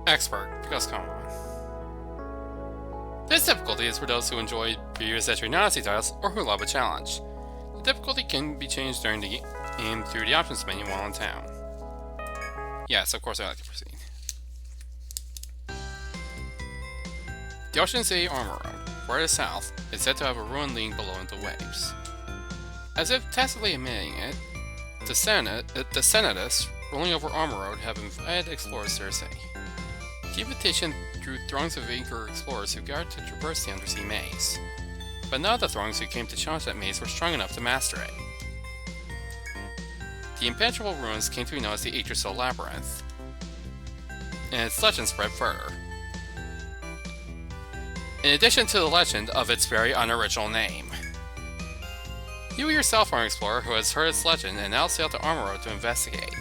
Expert, because come on. This difficulty is for those who enjoy previous Etrian Odyssey titles or who love a challenge. The difficulty can be changed during the game through the options menu while in town. Yes, of course I like to proceed. The Ocean City Armor Road, further south, is said to have a ruin leading below into waves. As if tacitly admitting it, the Senators ruling over Armor Road have invited explorers to their city. The invitation drew throngs of eager explorers who gathered to traverse the undersea maze. But none of the throngs who came to challenge that maze were strong enough to master it. The impenetrable ruins came to be known as the Etrian Labyrinth, and its legend spread further. In addition to the legend of its very unoriginal name. You yourself are an explorer who has heard its legend and now sail to Armor Road to investigate.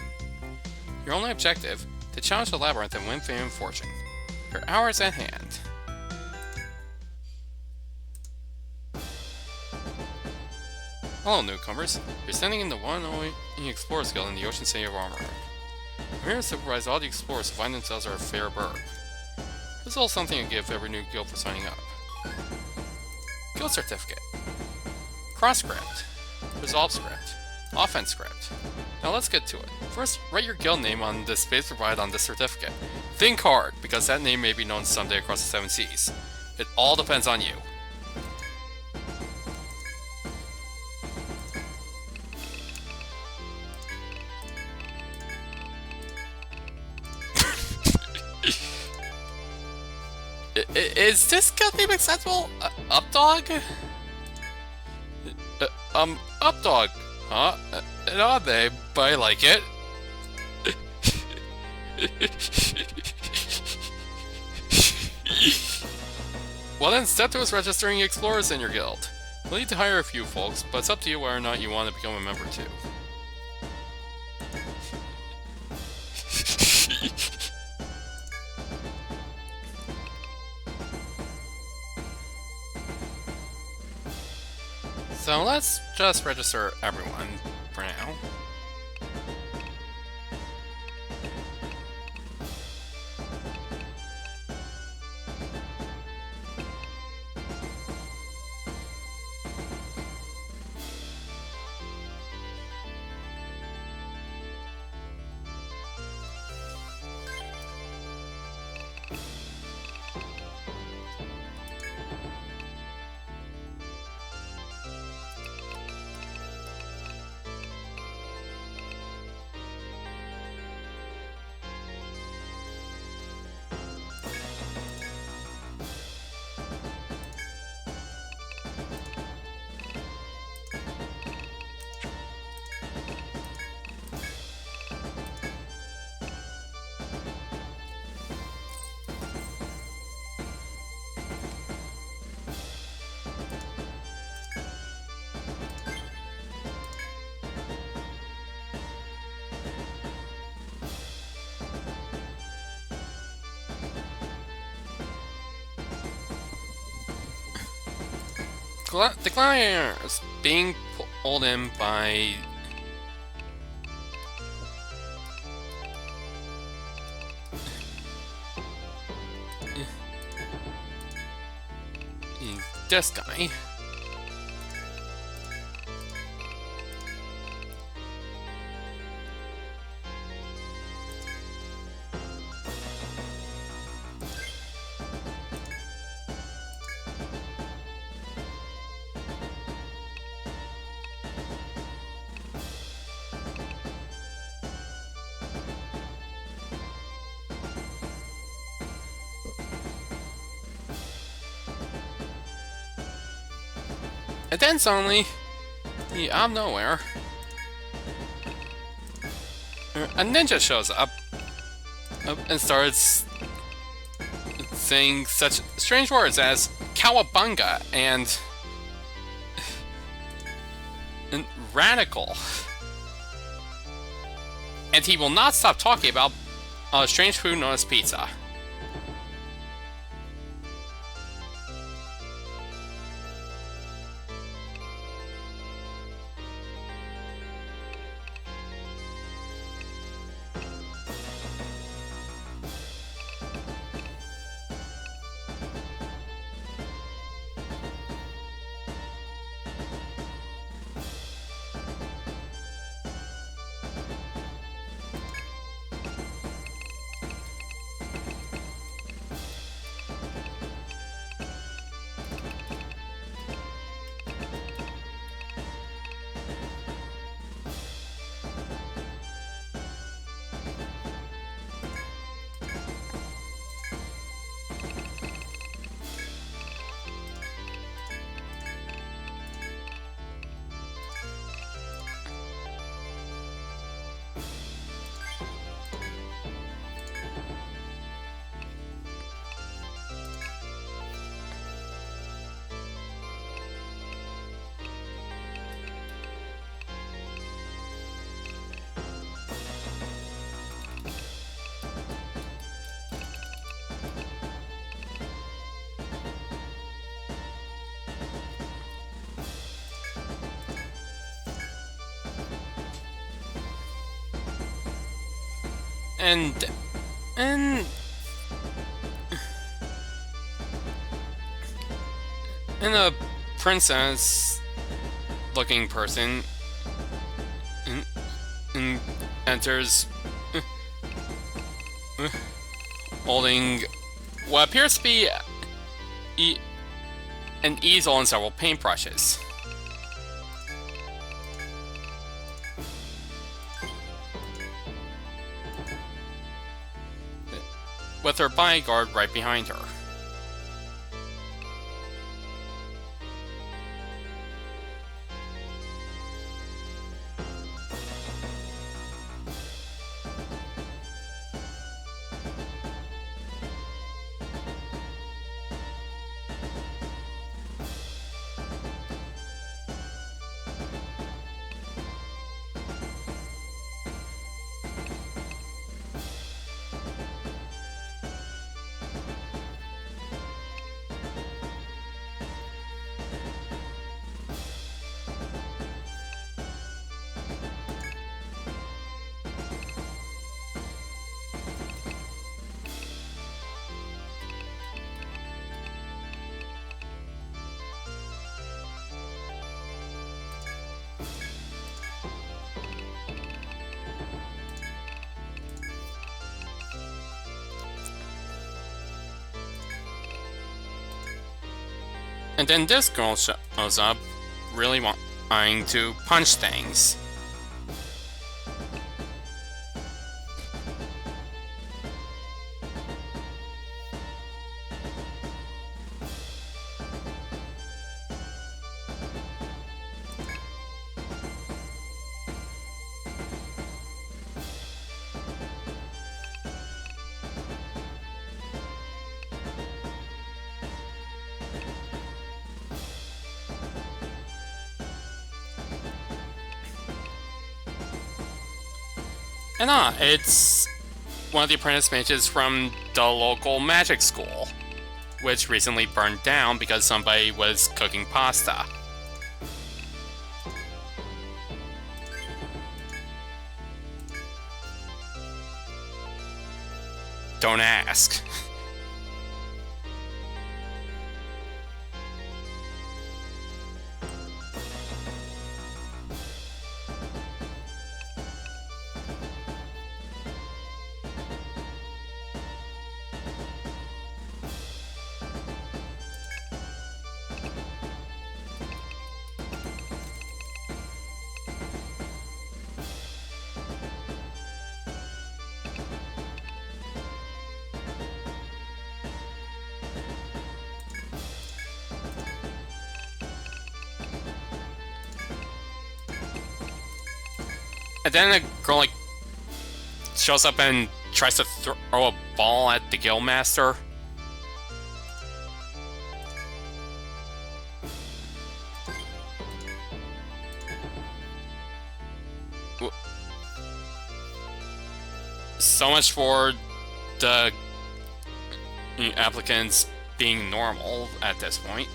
Your only objective, to challenge the labyrinth and win fame and fortune. Your hour is at hand. Hello newcomers, you're standing in the one and only Explorers Guild in the Ocean City of Armor Road. I'm here to supervise all the explorers who find themselves at a fair burg. There's a little something to give every new guild for signing up. Guild Certificate. Cross Script. Resolve Script. Offense Script. Now let's get to it. First, write your guild name on the space provided on this certificate. Think hard, because that name may be known someday across the 7 seas. It all depends on you. Is this guild name acceptable? Updog? Updog. Huh? An odd name, but I like it. Well then, step towards registering explorers in your guild. You'll need to hire a few folks, but it's up to you whether or not you want to become a member too. So let's just register everyone for now. The Gladiator is being pulled in by this guy. And then suddenly, out of nowhere, a ninja shows up and starts saying such strange words as "cowabunga" and "radical." And he will not stop talking about strange food known as pizza. and a princess-looking person enters, holding what appears to be an easel and several paintbrushes. With her bodyguard right behind her. And then this girl shows up, really wanting to punch things. And it's one of the apprentice mages from the local magic school, which recently burned down because somebody was cooking pasta. Don't ask. And then a girl, like, shows up and tries to throw a ball at the guildmaster. So much for the applicants being normal at this point.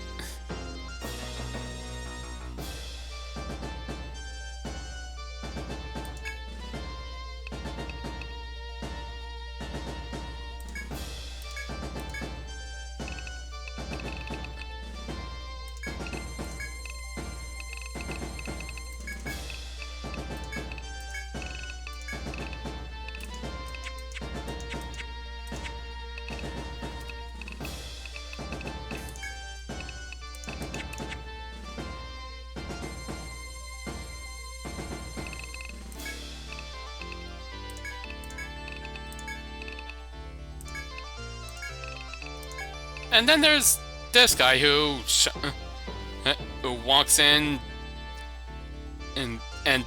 And then there's this guy who walks in, and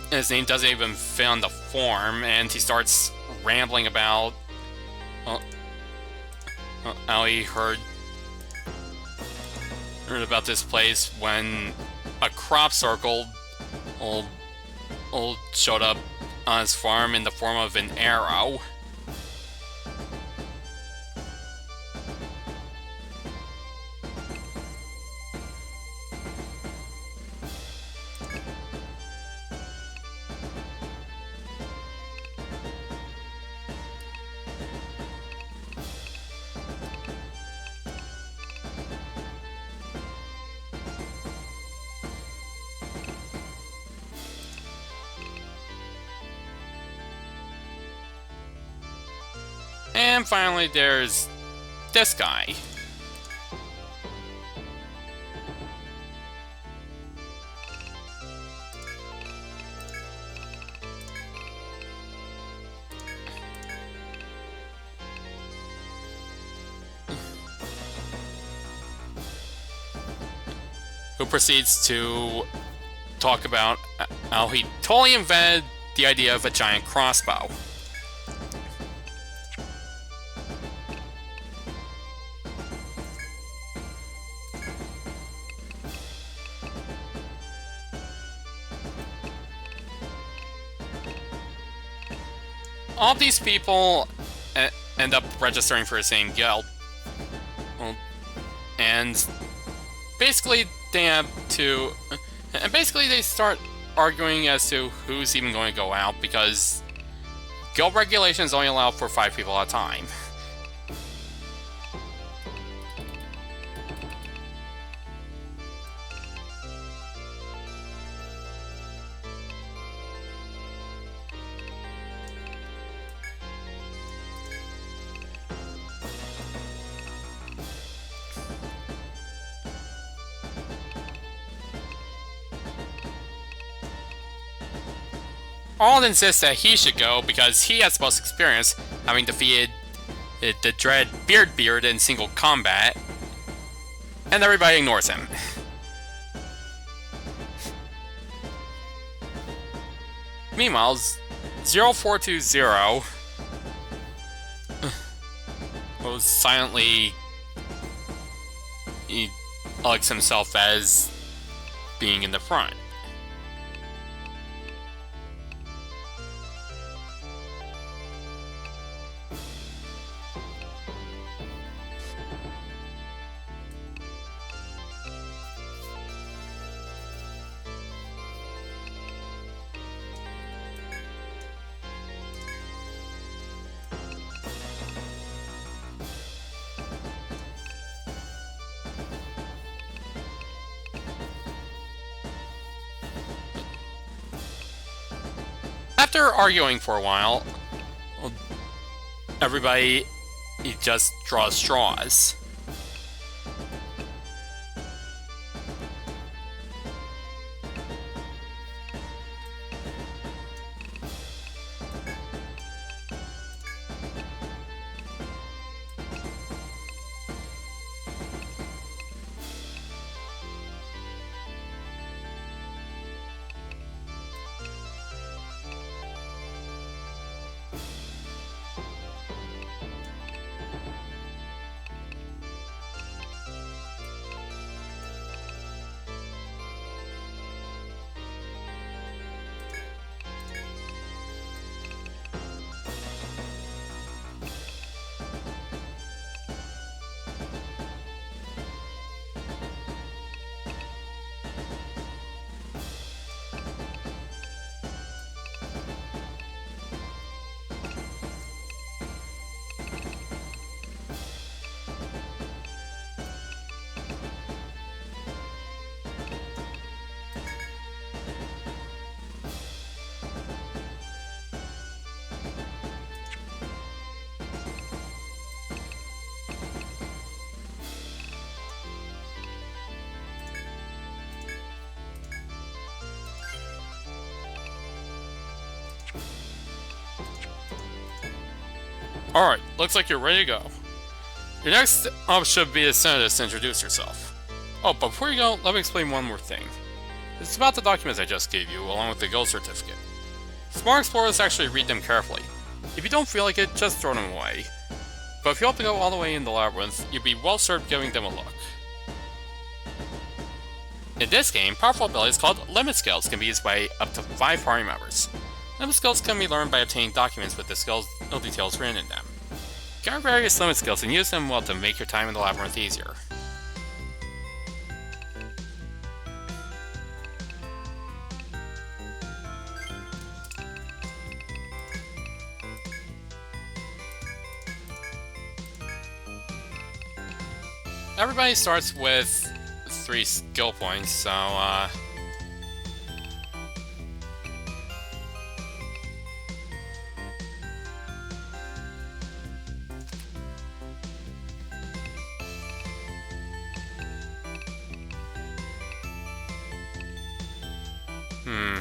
his name doesn't even fit on the form, and he starts rambling about how he heard about this place when a crop circle showed up on his farm in the form of an arrow. And finally, there's this guy. Who proceeds to talk about how he totally invented the idea of a giant crossbow. All these people end up registering for the same guild. And basically they have to... And basically they start arguing as to who's even going to go out, because guild regulations only allow for 5 people at a time. Arnold insists that he should go because he has the most experience, having defeated the dread Beard in single combat, and everybody ignores him. Meanwhile, 0420 was silently elects himself as being in the front. After arguing for a while, everybody just draws straws. Alright, looks like you're ready to go. Your next up should be a senator to introduce yourself. Oh, but before you go, let me explain one more thing. It's about the documents I just gave you, along with the guild certificate. Smart explorers actually read them carefully. If you don't feel like it, just throw them away. But if you hope to go all the way in the labyrinth, you'd be well served giving them a look. In this game, powerful abilities called limit skills can be used by up to 5 party members. Limit skills can be learned by obtaining documents with the skill details written in them. Gather various limit skills and use them well to make your time in the labyrinth easier. Everybody starts with 3 skill points, so Hmm.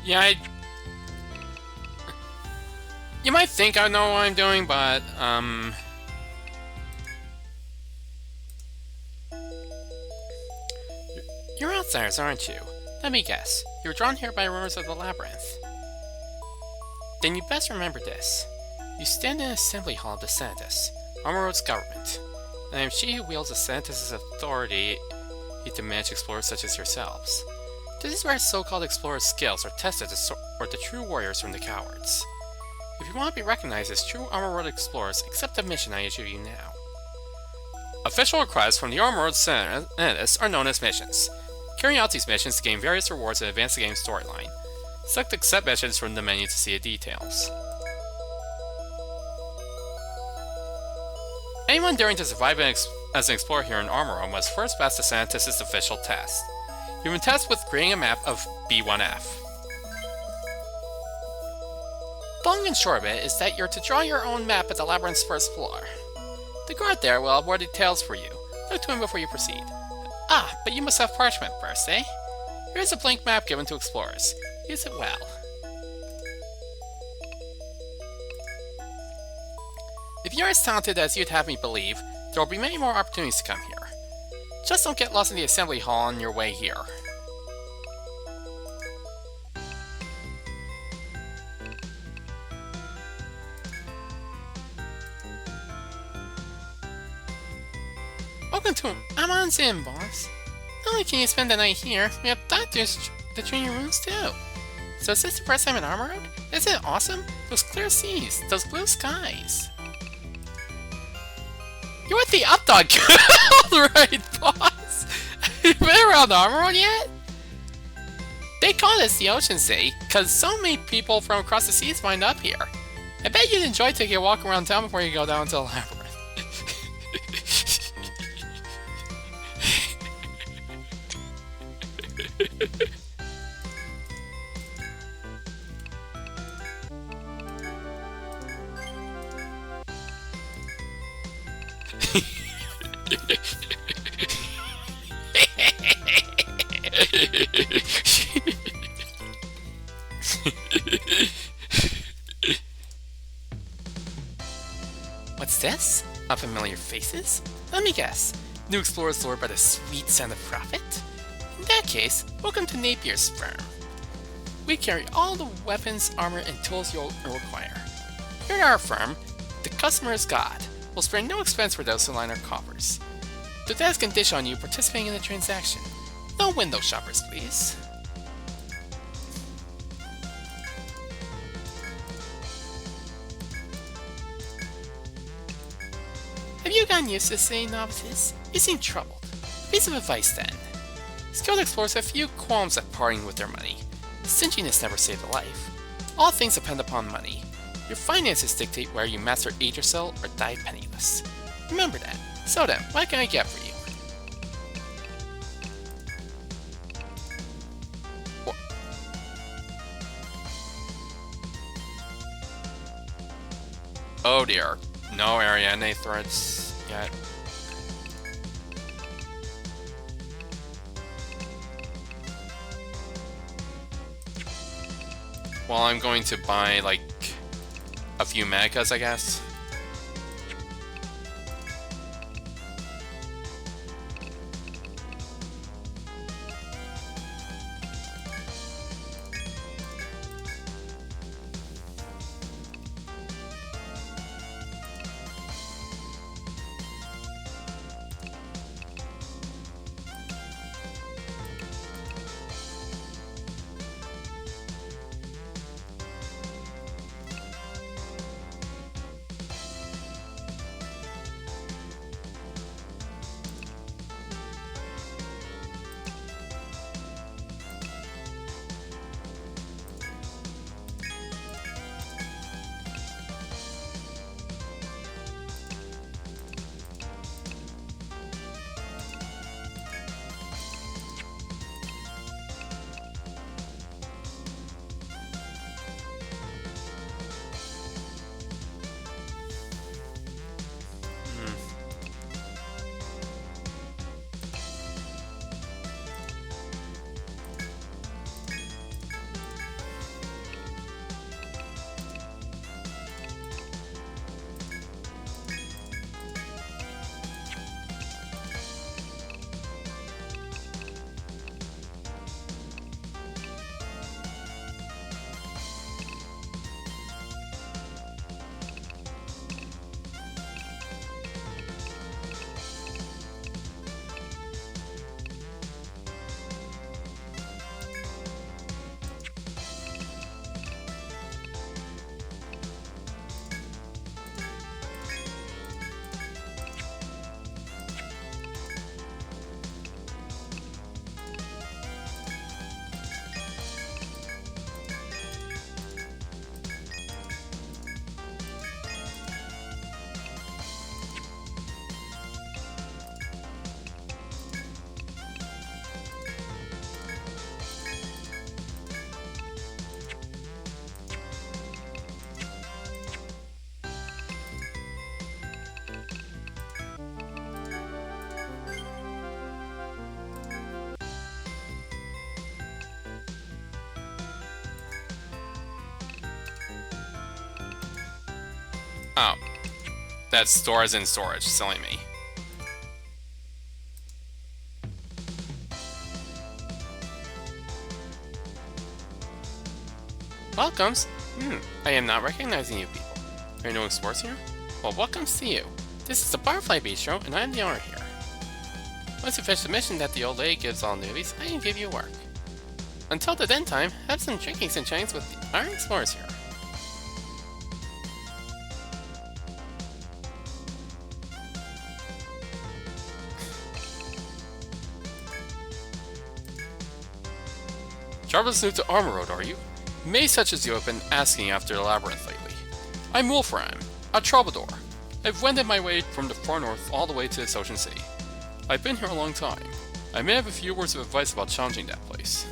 Yeah, you might think I know what I'm doing, but, You're outsiders, aren't you? Let me guess. You were drawn here by rumors of the labyrinth. Then you best remember this. You stand in an assembly hall of the Senatus, Armor Road's government, and I am she who wields the Senatus' authority to manage explorers such as yourselves. This is where so-called explorers' skills are tested to sort the true warriors from the cowards. If you want to be recognized as true Armor Road explorers, accept the mission I issue you now. Official requests from the Armor Road Senatus are known as missions. Carry out these missions to gain various rewards and advance the game's storyline. Select Accept Missions from the menu to see the details. Anyone daring to survive as an explorer here in Armor Road must first pass the Senatus' official test. You've been tested with creating a map of B1F. The long and short of it is that you're to draw your own map at the labyrinth's first floor. The guard there will have more details for you. Look to him before you proceed. Ah, but you must have parchment first, eh? Here's a blank map given to explorers. Use it well. If you're as talented as you'd have me believe, there will be many more opportunities to come here. Just don't get lost in the assembly hall on your way here. Welcome to Amon's Inn, boss. Not only can you spend the night here, we have doctors to train your wounds too. So is this the first time in Armor Road? Isn't it awesome? Those clear seas, those blue skies. You're with the Updog Guild, right, boss? been around Armor World yet? They call this the Ocean City, because so many people from across the seas wind up here. I bet you'd enjoy taking a walk around town before you go down to the labyrinth. What's this? Unfamiliar faces? Let me guess. New explorers lured by the sweet scent of profit? In that case, welcome to Napier's firm. We carry all the weapons, armor, and tools you'll require. Here at our firm, the customer is God. We'll spare no expense for those who line our coffers. The desk can dish on you participating in the transaction. No window shoppers, please. Have you gotten used to seeing novices? You seem troubled. Piece of advice then. Skilled explorers have few qualms at parting with their money. Stinginess never saved a life. All things depend upon money. Your finances dictate whether you master age or sell or die penniless. Remember that. So then, what can I get for you? Oh dear. No Ariane threats yet. Well, I'm going to buy, like, a few megas, I guess. Oh. That's stores in storage, silly me. Welcomes? I am not recognizing you people. Are you no explorers here? Well, welcomes to you. This is the Butterfly Bistro, and I am the owner here. Once you finish the mission that the old lady gives all newbies, I can give you work. Until the then time, have some drinkings and chatings with the Iron Explorers here. Travelers new to Armor Road, are you? May such as you have been asking after the labyrinth lately. I'm Wolfram, a troubadour. I've wended my way from the far north all the way to this ocean city. I've been here a long time. I may have a few words of advice about challenging that place.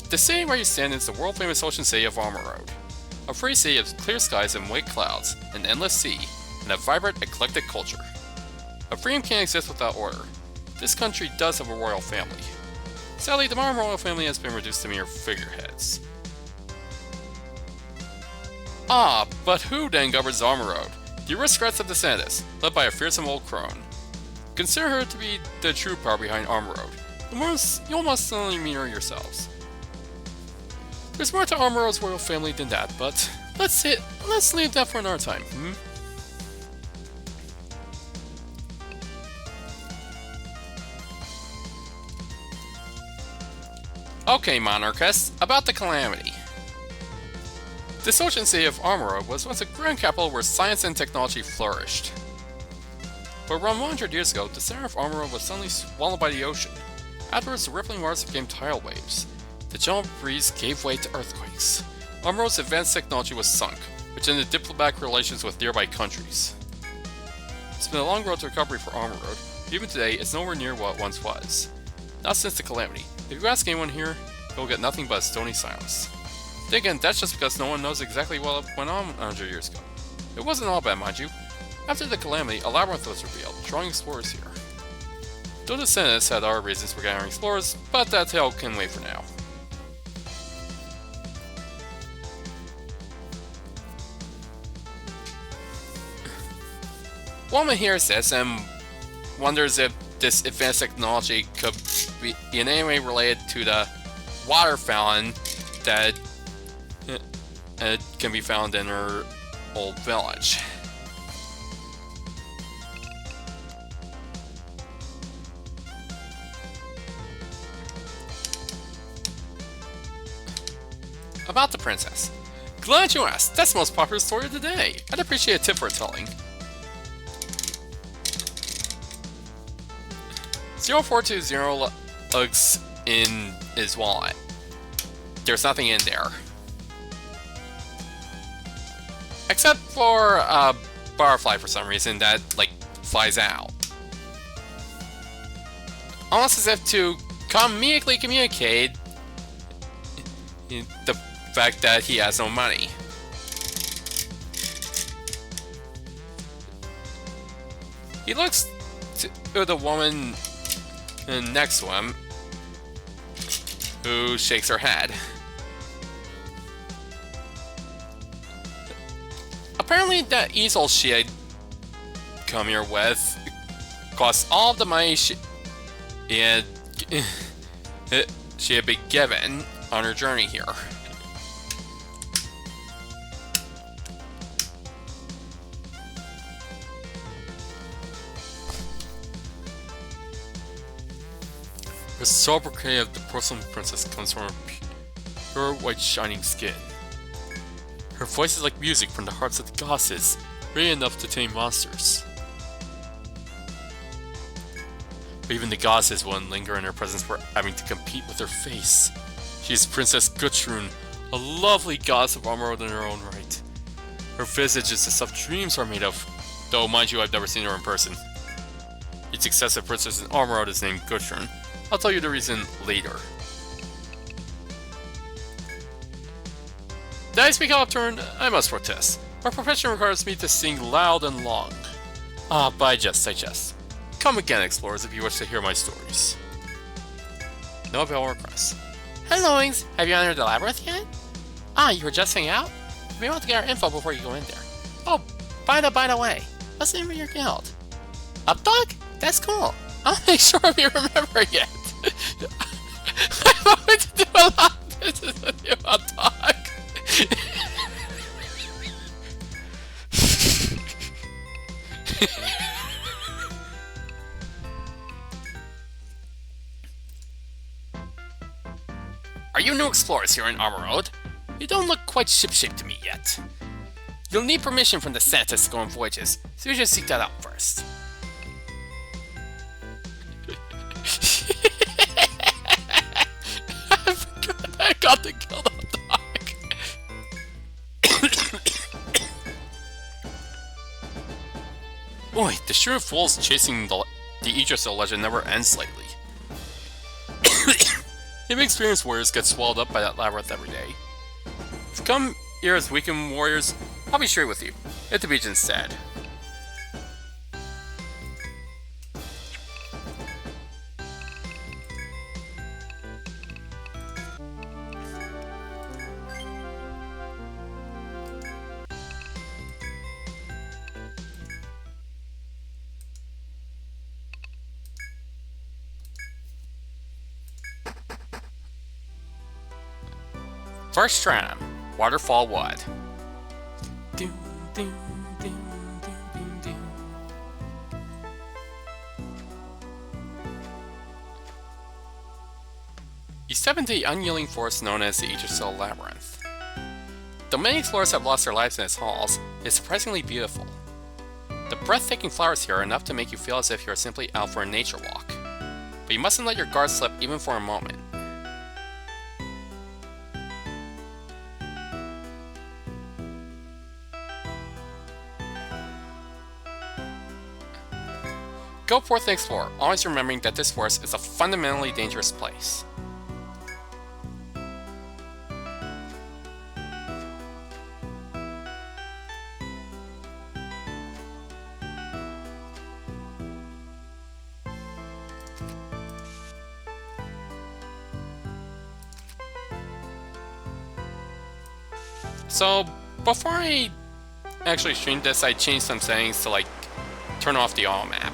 The city where you stand is the world-famous ocean city of Armor Road. A free city of clear skies and white clouds, an endless sea, and a vibrant, eclectic culture. A freedom can't exist without order. This country does have a royal family. Sadly, the modern royal family has been reduced to mere figureheads. Ah, but who then governs Armor Road? The aristocrats of the Senate, led by a fearsome old crone. Consider her to be the true power behind Armor Road. You'll most certainly meet her yourselves. There's more to Armor Road's royal family than that, but let's leave that for another time, Okay, monarchists, about the Calamity. This ocean city of Armor Road was once a grand capital where science and technology flourished. But around 100 years ago, the center of Armor Road was suddenly swallowed by the ocean. Afterwards, the rippling waters became tidal waves. The gentle breeze gave way to earthquakes. Armor Road's advanced technology was sunk, which ended diplomatic relations with nearby countries. It's been a long road to recovery for Armor Road, but even today, it's nowhere near what it once was. Not since the Calamity. If you ask anyone here, you'll get nothing but a stony silence. Then again, that's just because no one knows exactly what went on 100 years ago. It wasn't all bad, mind you. After the Calamity, a labyrinth was revealed, drawing explorers here. Though the Senates had other reasons for gathering explorers, but that tale can wait for now. Woman hears this and wonders if this advanced technology could be in any way related to the water fountain that can be found in her old village. About the princess. Glad you asked. That's the most popular story of the day. I'd appreciate a tip for telling. 0420 lugs in his wallet. There's nothing in there. Except for a butterfly for some reason that, like, flies out. Almost as if to comedically communicate the fact that he has no money. He looks to the woman next to him, who shakes her head. Apparently that easel she had come here with cost all the money she had been given on her journey here. The sobriquet of the porcelain princess comes from her pure white shining skin. Her voice is like music from the hearts of the goddesses, ready enough to tame monsters. But even the goddesses wouldn't linger in her presence for having to compete with her face. She is Princess Gudrun, a lovely goddess of Armor Road in her own right. Her visage is the stuff dreams are made of, though mind you, I've never seen her in person. Each successive princess in Armor Road is named Gudrun. I'll tell you the reason later. Did I speak out of turn? I must protest. My profession requires me to sing loud and long. Ah, but I jest. Come again, explorers, if you wish to hear my stories. No avail request. Helloings! Have you entered the labyrinth yet? Ah, you were just hanging out? We want to get our info before you go in there. Oh, by the way, what's the name of your guild? Updog? That's cool. I'll make sure of you remember it. I'm going to do a lot of business with you, Updog. Are you new explorers here in Armor Road? You don't look quite shipshape to me yet. You'll need permission from the Santas to go on voyages, so you should seek that out first. shot to kill the dog. Boy, the sheer fools chasing the Yggdrasil legend never ends lately. Even experienced warriors get swallowed up by that labyrinth every day. If you come here as weakened warriors, I'll be straight with you. Hit the beach instead. First Stratagem, Waterfall Wood. You step into the unyielding forest known as the Yggdrasil Labyrinth. Though many explorers have lost their lives in its halls, it is surprisingly beautiful. The breathtaking flowers here are enough to make you feel as if you are simply out for a nature walk. But you mustn't let your guard slip even for a moment. Go forth and explore, always remembering that this forest is a fundamentally dangerous place. So, before I actually streamed this, I changed some settings to turn off the auto map.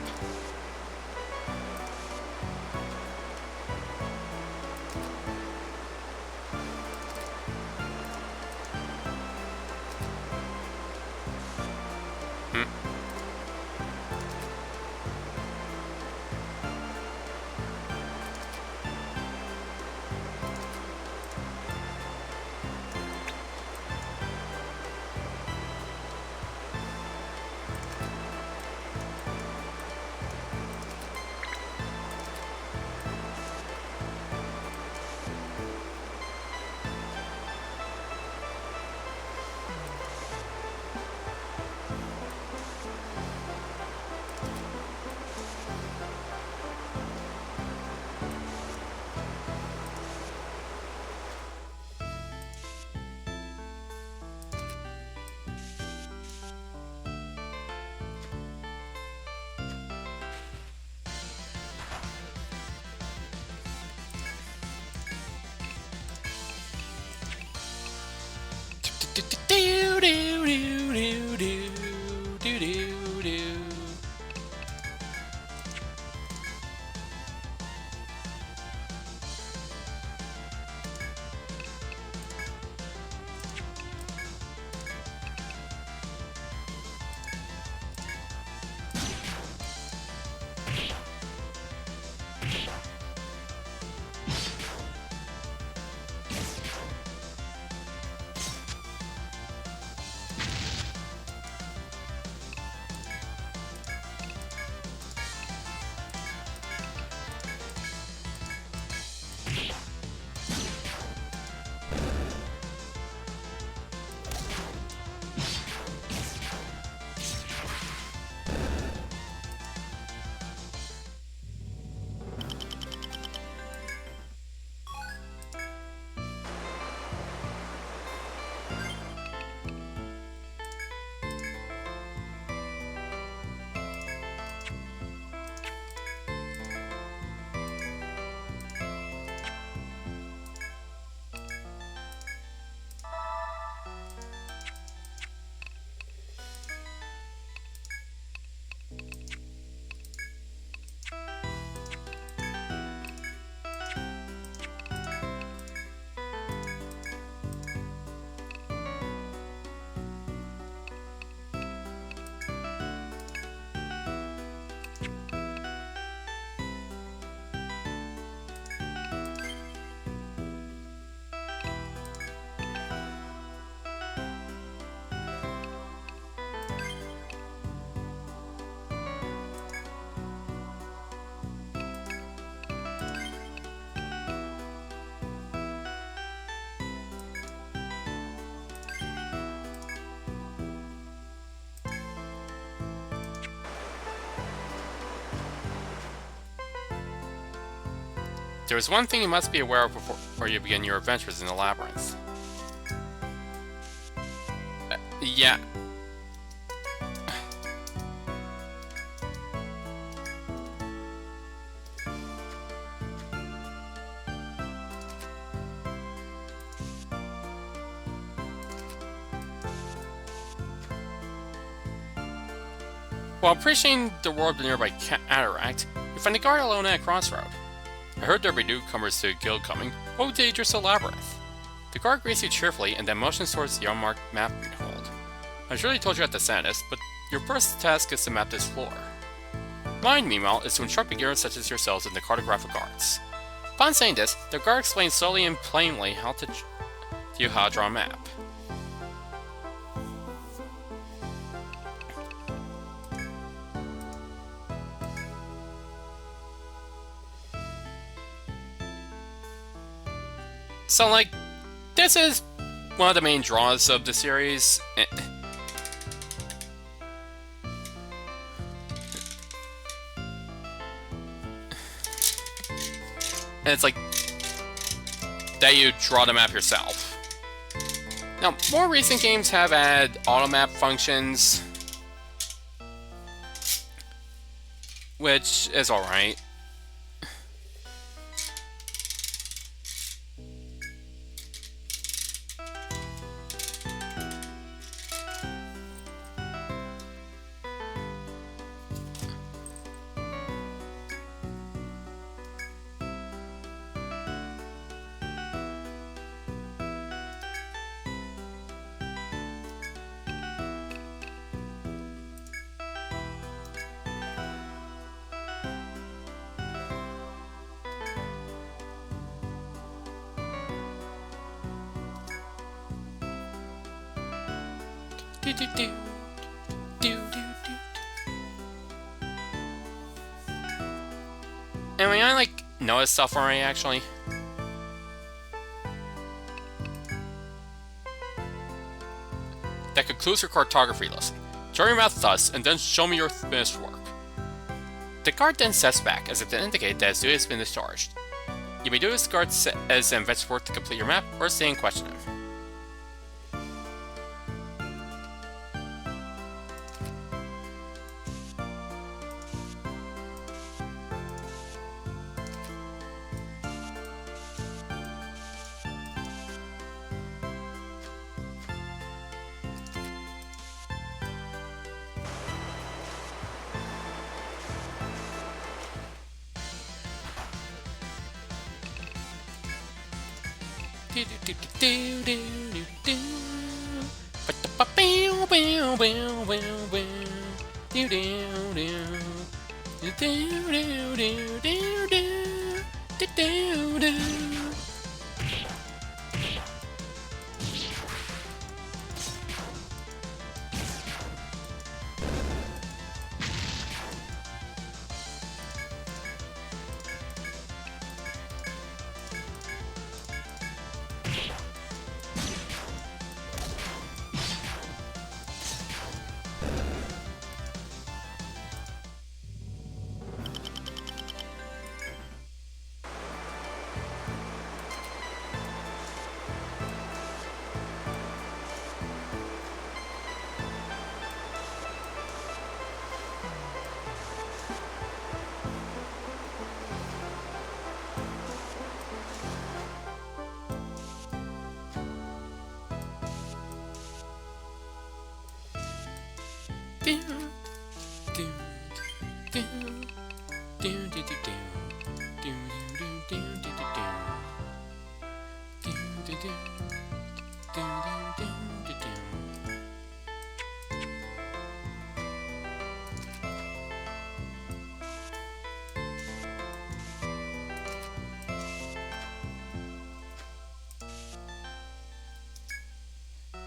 There is one thing you must be aware of before you begin your adventures in the labyrinth. Yeah. While appreciating the roar of the nearby cataract, you find the guard alone at a crossroad. I heard there be newcomers to the guild coming. Oh, dangerous to labyrinth! The guard greets you cheerfully and then motions towards the unmarked map you hold. I surely told you at the Sanus, but your first task is to map this floor. Mine, meanwhile, is to instruct beginners such as yourselves in the cartographic arts. Upon saying this, the guard explains slowly and plainly how to draw a map. So, like, this is one of the main draws of the series. And it's like that you draw the map yourself. Now, more recent games have had auto map functions, which is alright. And I like know this stuff already, actually. That concludes your cartography lesson. Draw your map thus, and then show me your finished work. The guard then steps back, as if to indicate that his duty has been discharged. You may do as the guard as an adventure work to complete your map, or stay and question him.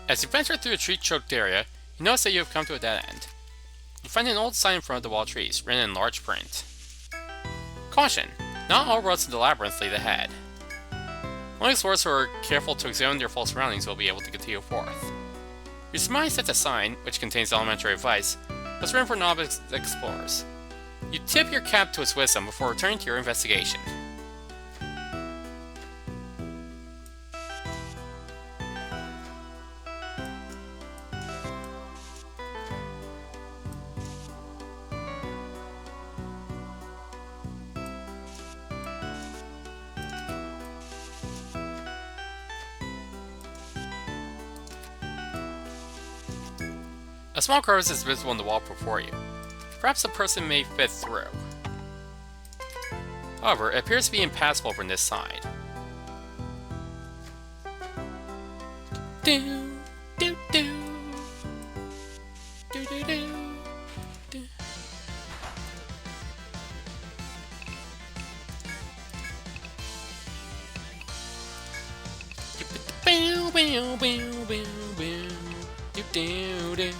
As you venture through a tree-choked area, you notice that you have come to a dead end. You find an old sign in front of the wall of trees, written in large print. Caution! Not all roads to the labyrinth lead ahead. Only explorers who are careful to examine their full surroundings will be able to continue forth. You surmise that the sign, which contains elementary advice, was written for novice explorers. You tip your cap to its wisdom before returning to your investigation. A small crevice is visible in the wall before you. Perhaps a person may fit through. However, it appears to be impassable from this side. Do, do, do. Do, do, do. Do. Bow, bow, bow, bow, bow. Do, do, do.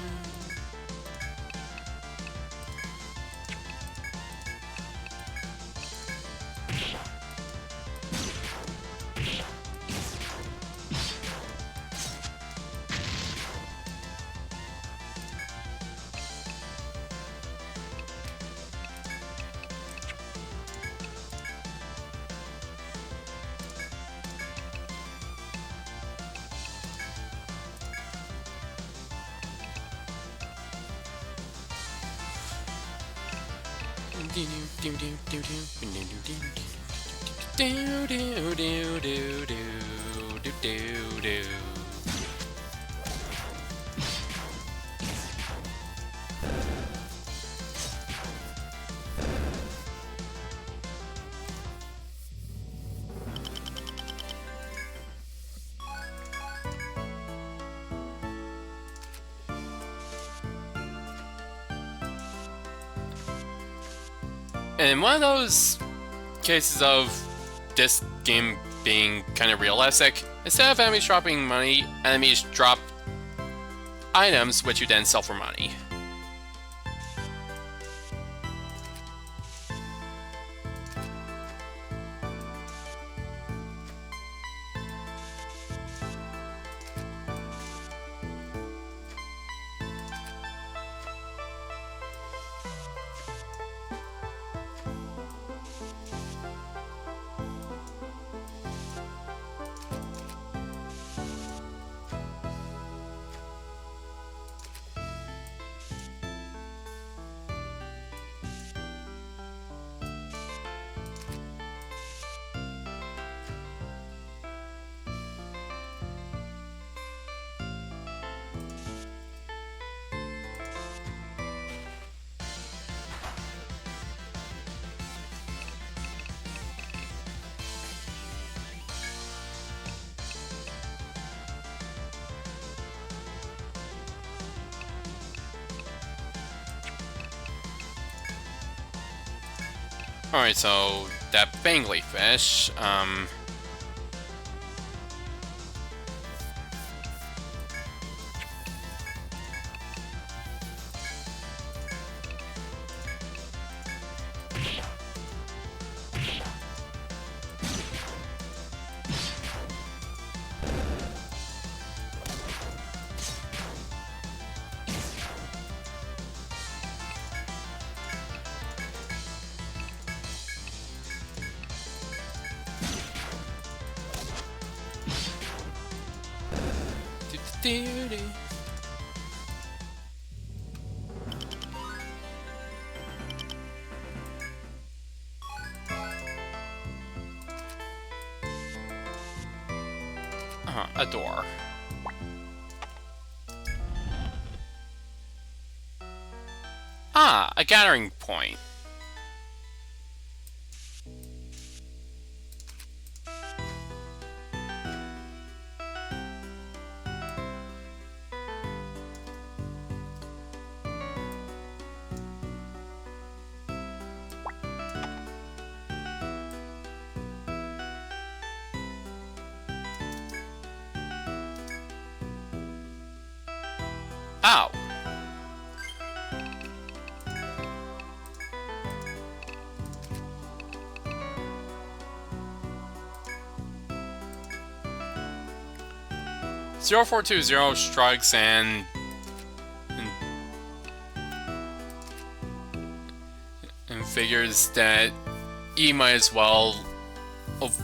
And in one of those cases of this game being kind of realistic, instead of enemies dropping money, enemies drop items which you then sell for money. Alright, so that bangly fish, a door. Ah, a gathering point. Ow. Zero 0420 shrugs and figures that he might as well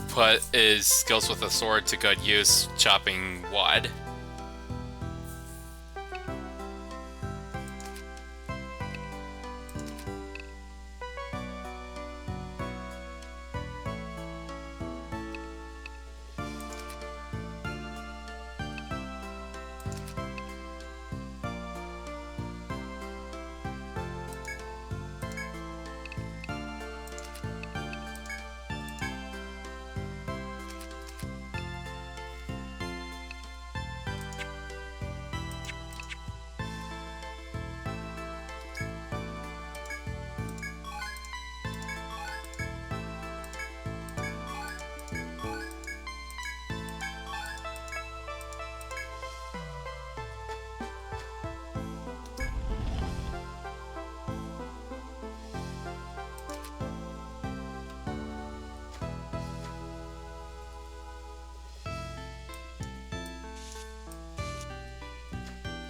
put his skills with a sword to good use chopping wood.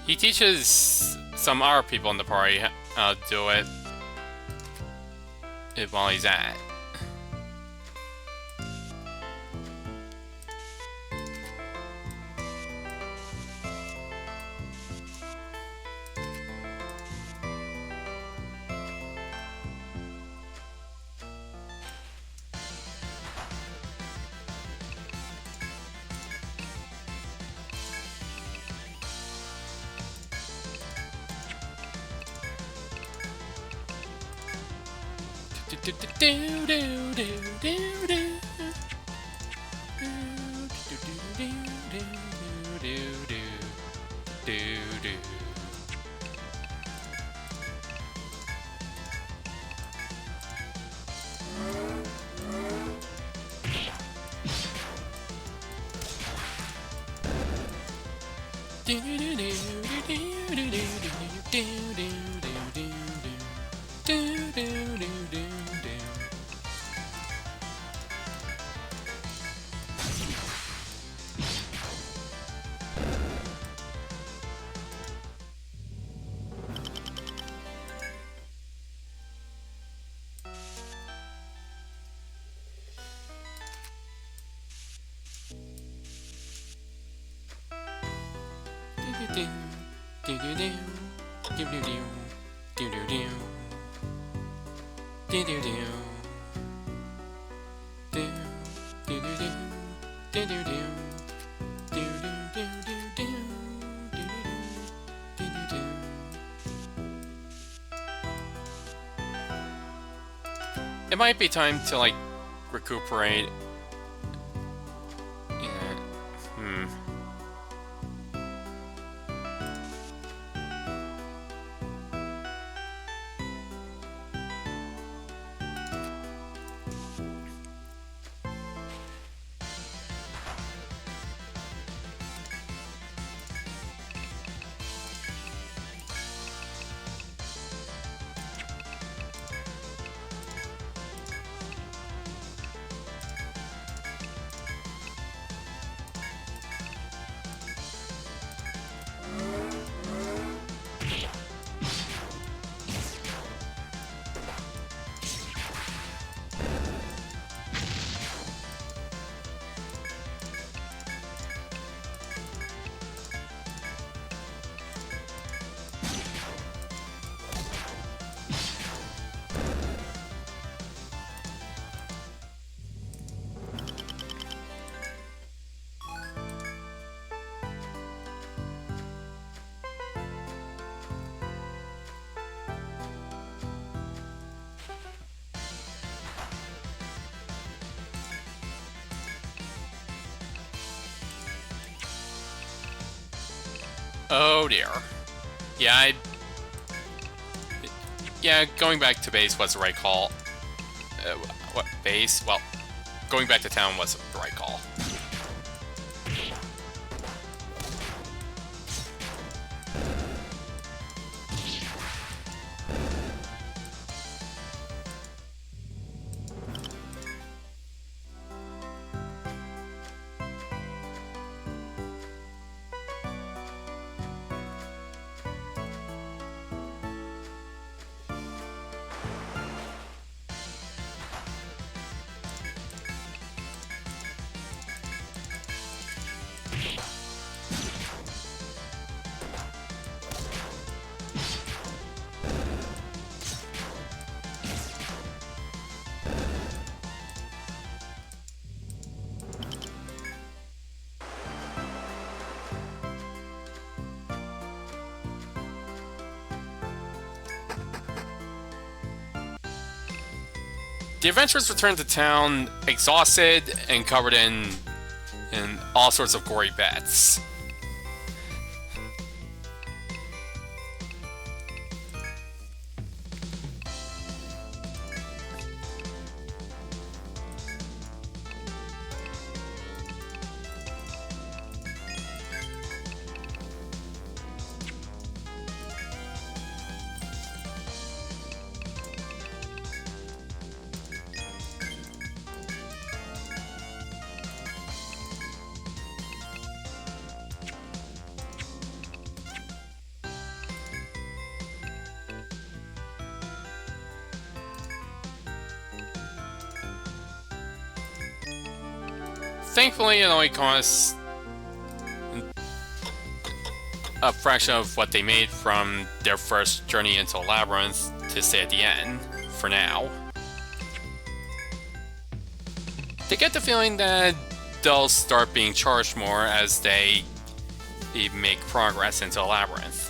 He teaches some other people in the party how to do it while he's at. It might be time to, like, recuperate. Yeah. Oh dear. Yeah, going back to base was the right call. What, base? Well, going back to town was the right call. The adventurers return to town exhausted and covered in all sorts of gory bets. Thankfully, it only costs a fraction of what they made from their first journey into a labyrinth to stay at the end, for now. They get the feeling that they'll start being charged more as they make progress into a labyrinth.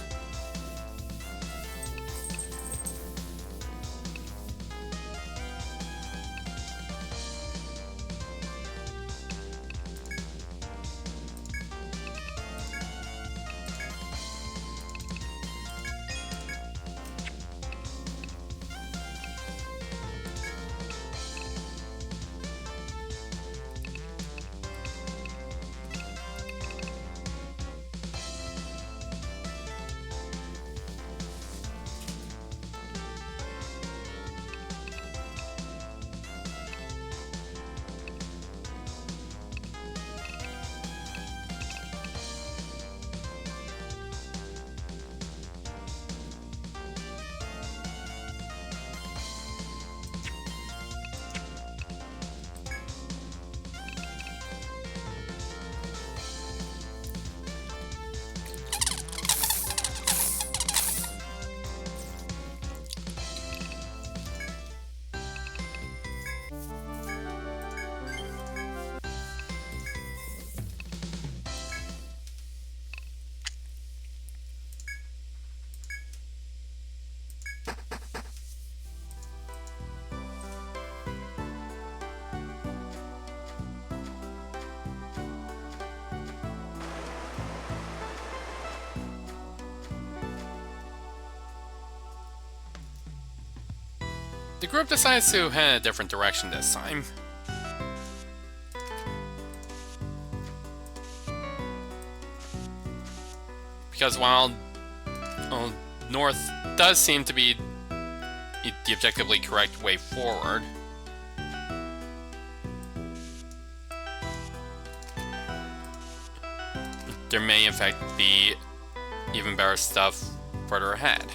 The group decides to head in a different direction this time. Because while north does seem to be the objectively correct way forward, there may in fact be even better stuff further ahead.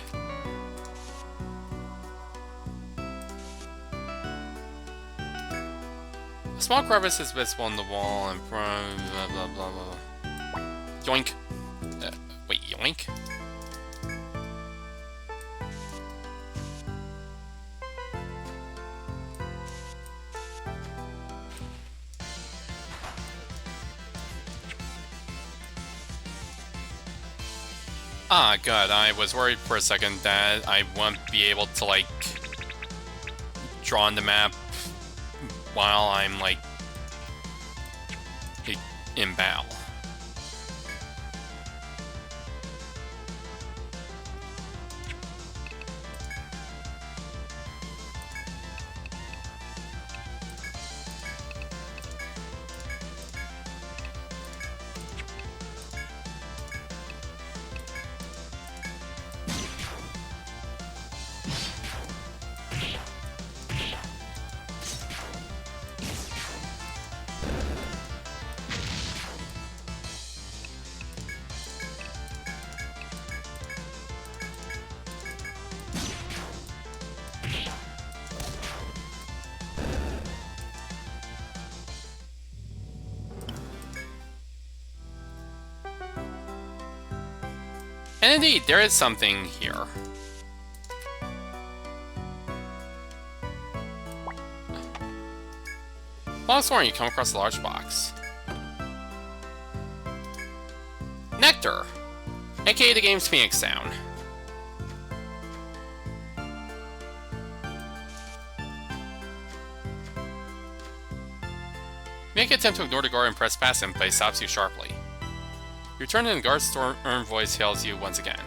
A small crevice is visible in the wall and blah blah blah blah. Yoink. Wait, yoink? Ah, good. I was worried for a second that I won't be able to, like, draw on the map while I'm, like, in battle. And indeed, there is something here. While exploring, you come across a large box. Nectar! aka the game's Phoenix sound. Make an attempt to ignore the guard and press past him, but he stops you sharply. You return and the guard's stern voice hails you once again.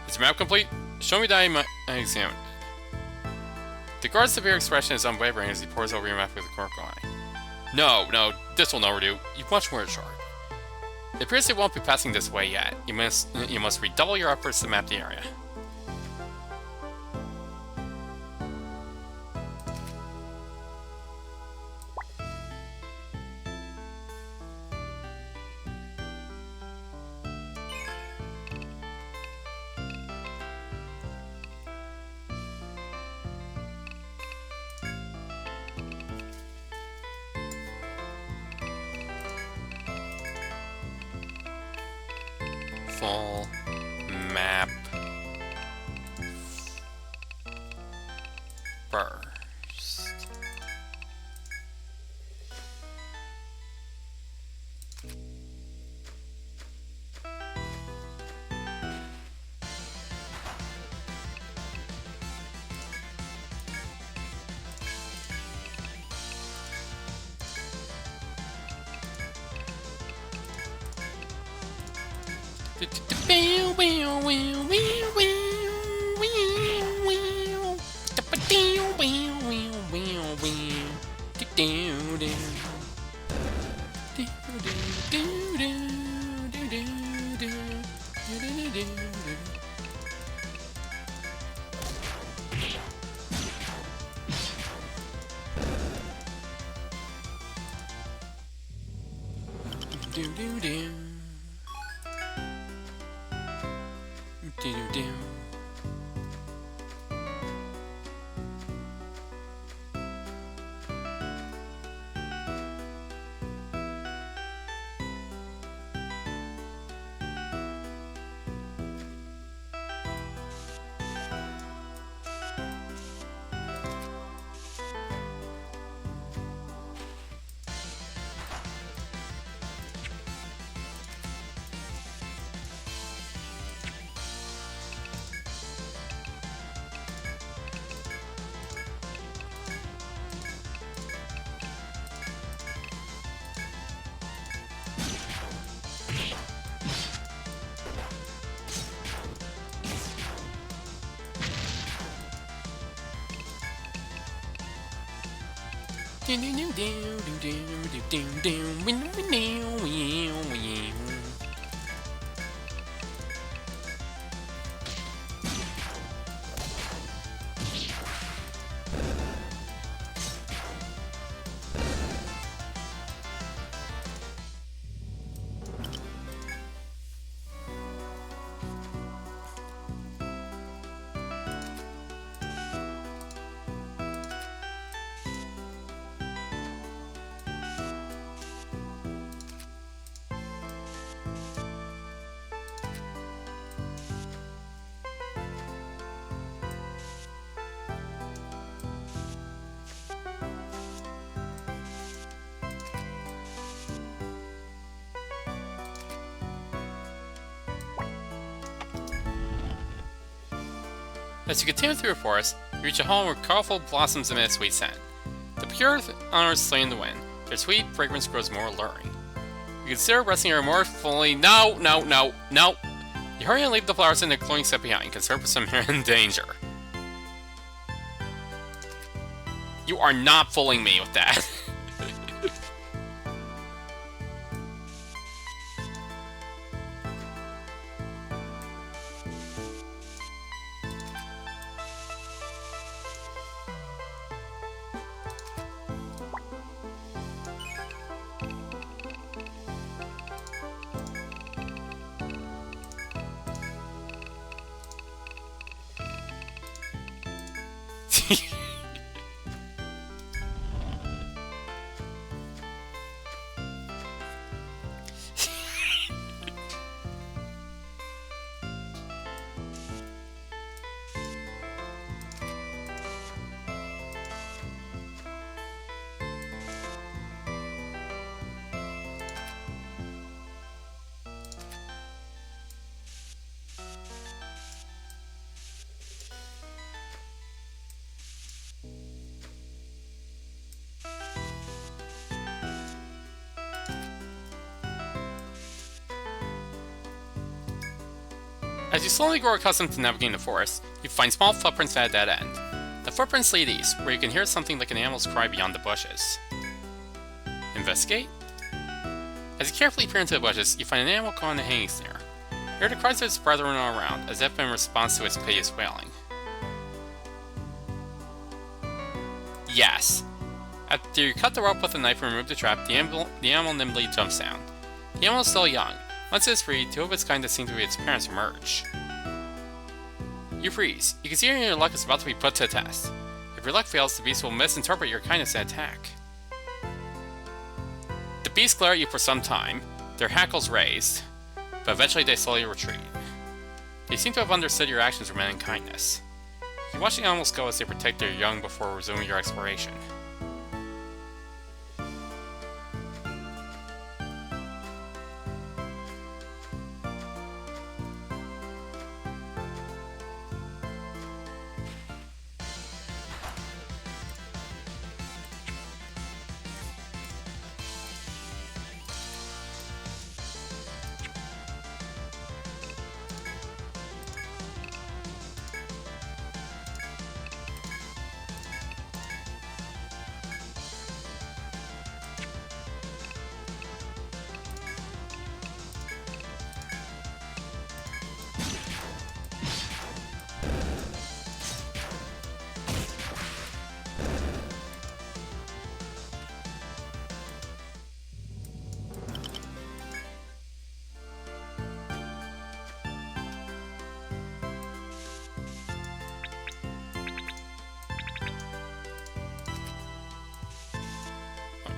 Is your map complete? Show me that I examine it. The guard's severe expression is unwavering as he pours over your map with a critical eye. No, this will never do. You've much more to chart. It appears they won't be passing this way yet. You must redouble your efforts to map the area. full map first. As you continue through the forest, you reach a hall where colorful blossoms emit a sweet scent. The pure honors slay in the wind. Their sweet fragrance grows more alluring. You consider resting here more fully. No! You hurry and leave the flowers in a glowing set behind, concerned for some hidden danger. You are not fooling me with that. As you slowly grow accustomed to navigating the forest, you find small footprints at a dead end. The footprints lead east, where you can hear something like an animal's cry beyond the bushes. Investigate? As you carefully peer into the bushes, you find an animal caught in a hanging snare. You hear the cries of its brethren all around, as if in response to its piteous wailing. Yes. After you cut the rope with a knife and remove the trap, the animal nimbly jumps down. The animal is still young. Once it is free, two of its kind that seem to be its parents emerge. You freeze. You can see your luck is about to be put to the test. If your luck fails, the beast will misinterpret your kindness and attack. The beasts glare at you for some time, their hackles raised. but eventually they slowly retreat. They seem to have understood your actions were meant in kindness. You watch the animals go as they protect their young before resuming your exploration.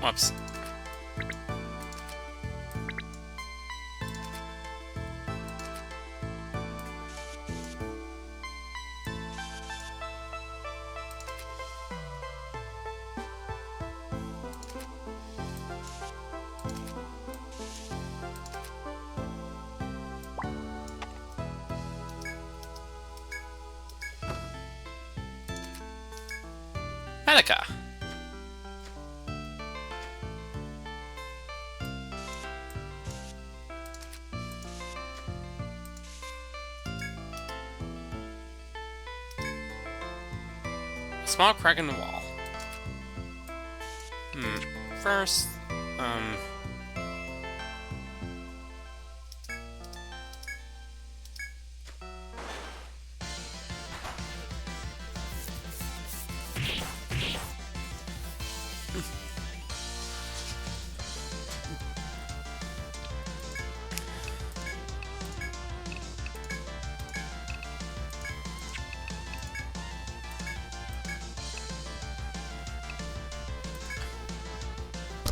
Whoops. Medica. Small crack in the wall. First,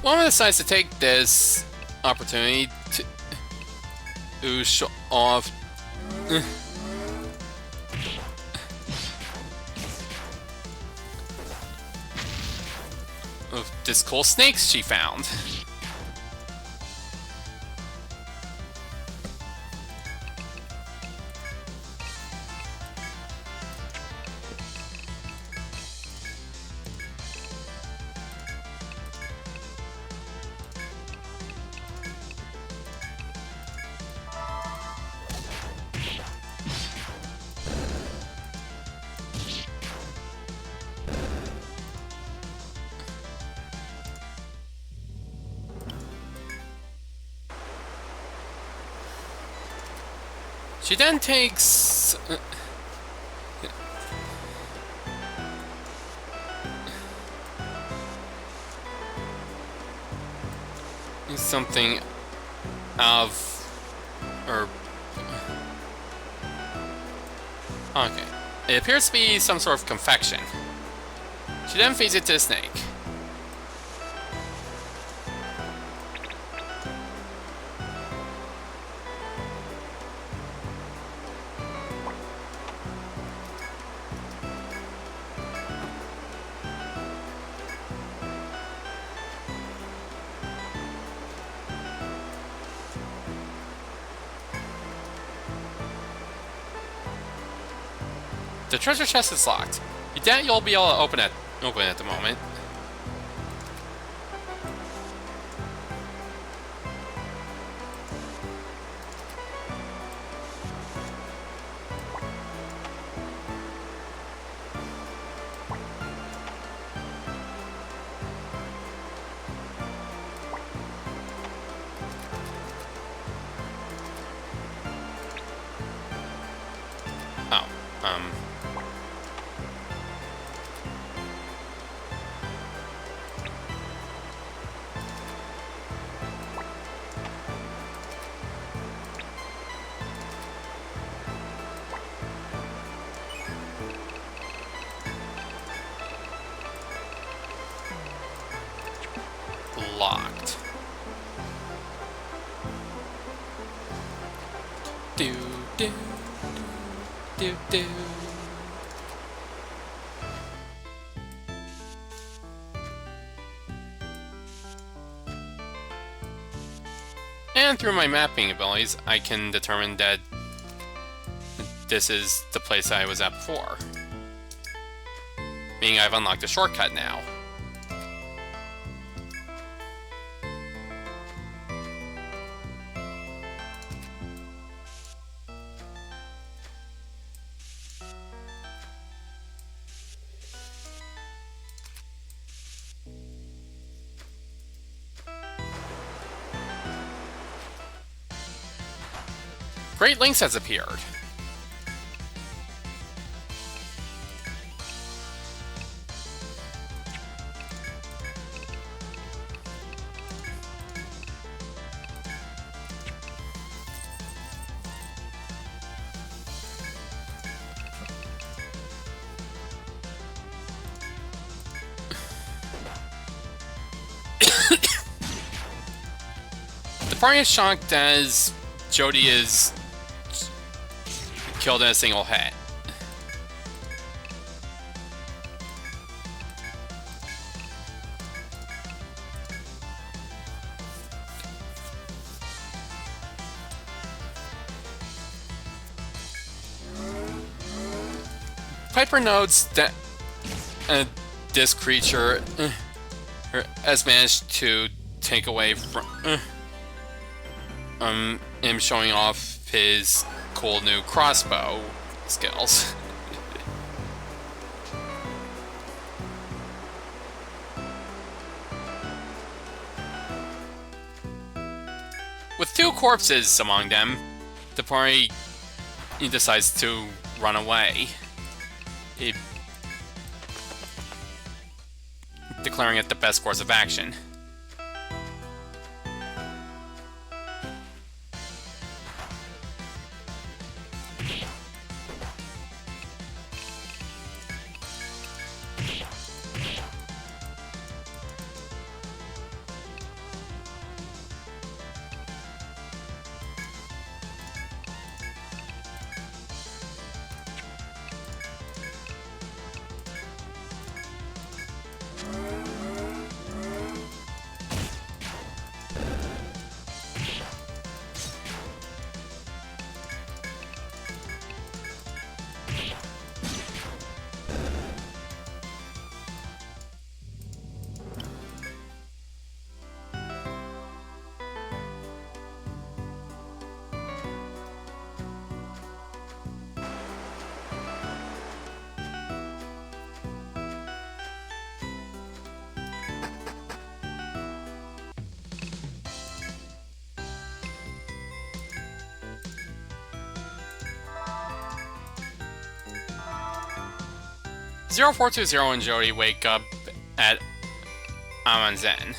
Lama decides to take this opportunity to show off of this cool snakes she found. She then takes something out of her. Okay, it appears to be some sort of confection. She then feeds it to the snake. The treasure chest is locked. You doubt you'll be able to open it at the moment. Locked. And through my mapping abilities, I can determine that this is the place I was at before. Meaning I've unlocked a shortcut now. Great Lynx has appeared. The party is shocked as Jody is killed in a single hit. Piper notes that this creature has managed to take away from him showing off his cool new crossbow skills. With two corpses among them, the party decides to run away, declaring it the best course of action. (0420) and Jody wake up at Amanzen.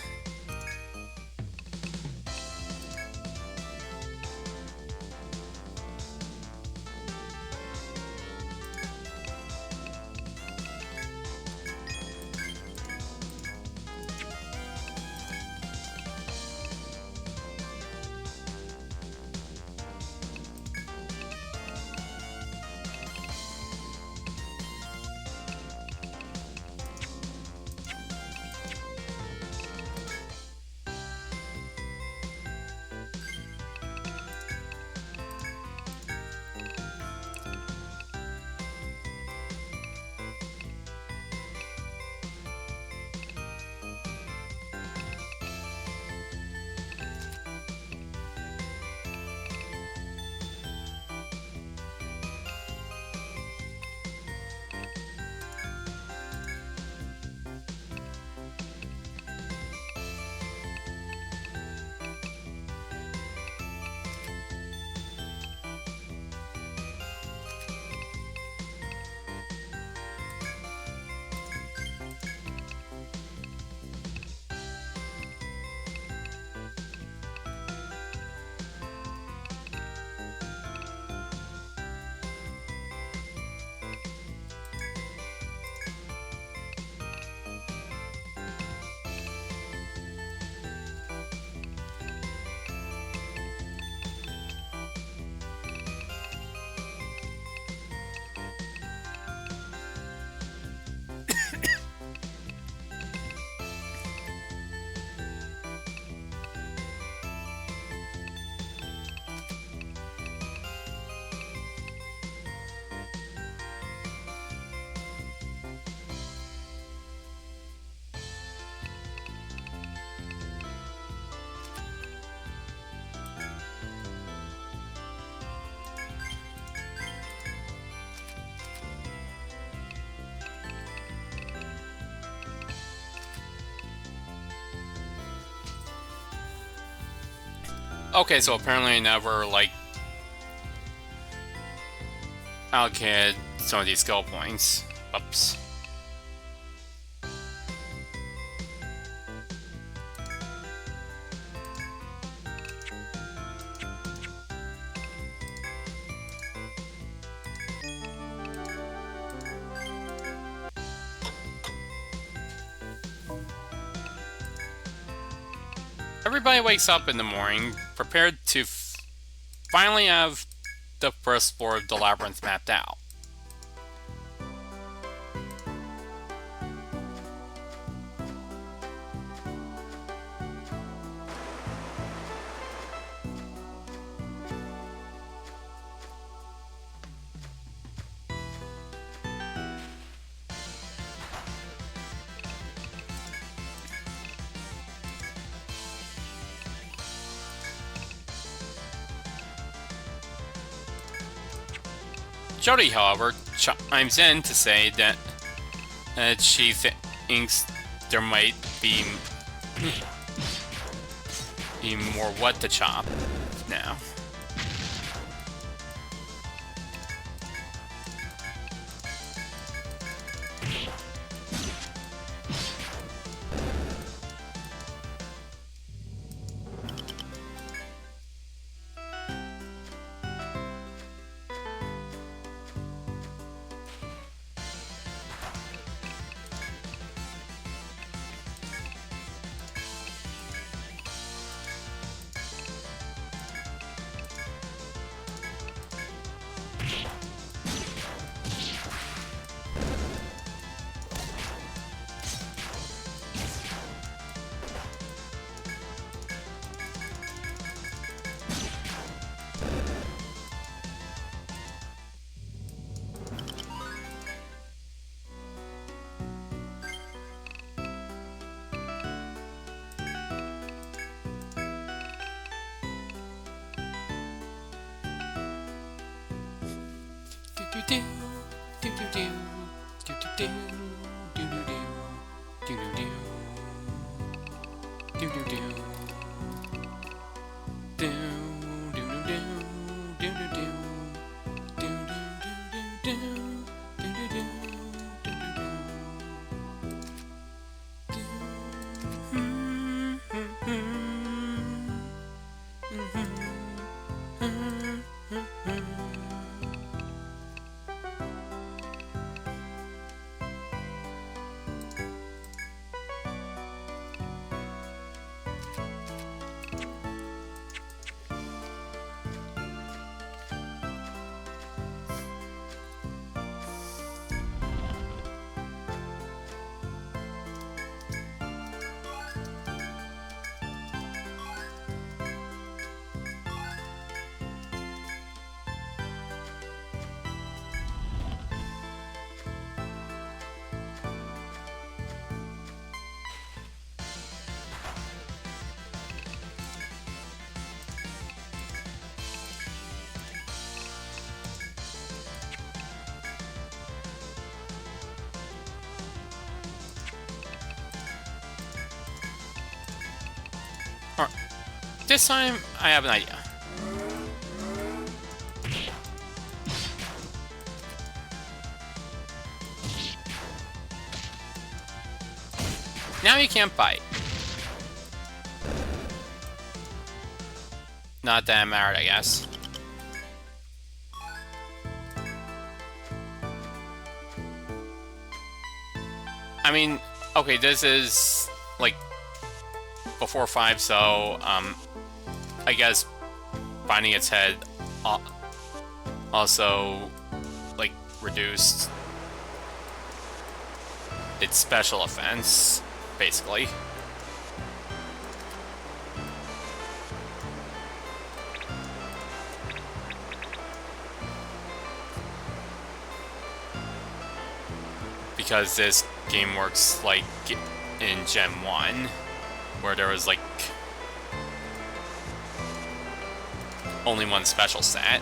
Okay, so apparently I never, like, allocated some of these skill points. Oops. Everybody wakes up in the morning, prepared to finally have the first floor of the labyrinth mapped out. Jody, however, chimes in to say that she thinks there might be more wood to chop now. Alright, this time I have an idea. Now you can't bite. Not that it mattered, I guess. I mean, okay, this is, like, before 5, so, I guess binding its head also, like, reduced its special offense, basically. Because this game works like in Gen 1, where there was like only one special set.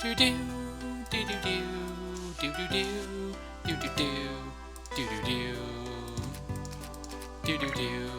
do do do do do do do do do do do do do do do do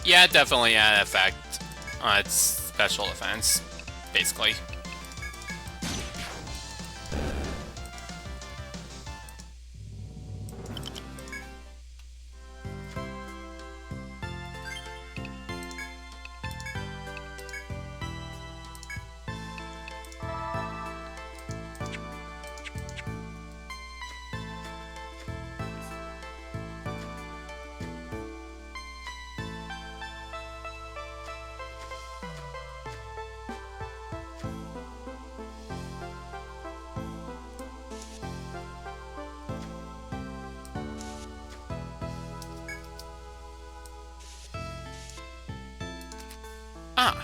Yeah, definitely an effect on its special defense, basically. Ah.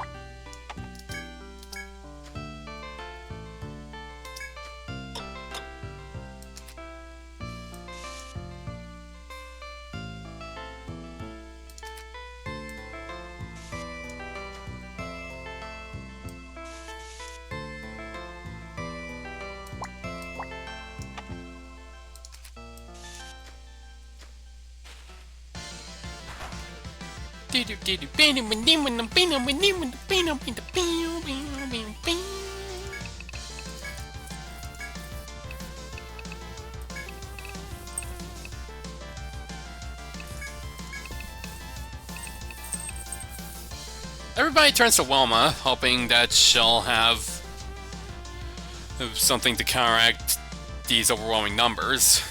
Everybody turns to Wilma, hoping that she'll have something to counteract these overwhelming numbers.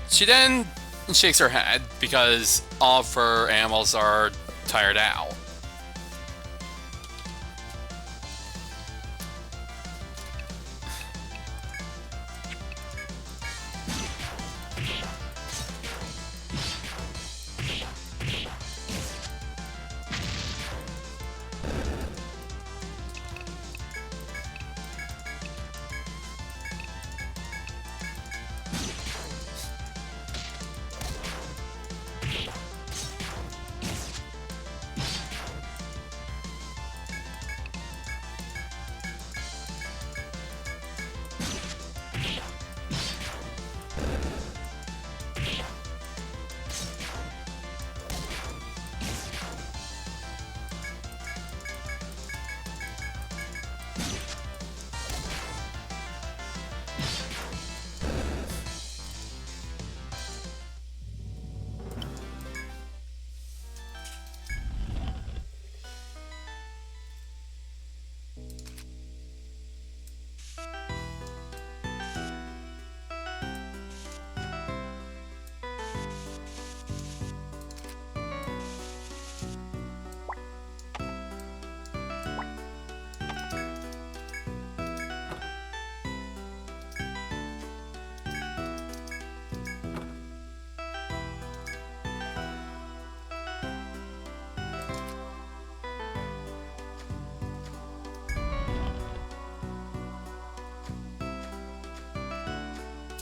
She then shakes her head because all of her animals are tired out.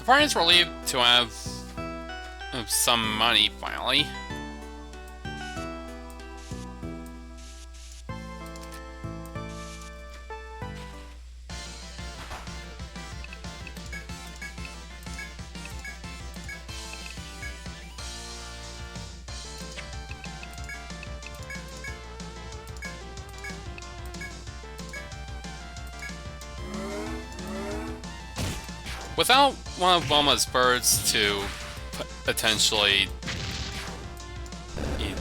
The party is relieved to have some money, finally. Without one of Bulma's birds to potentially eat.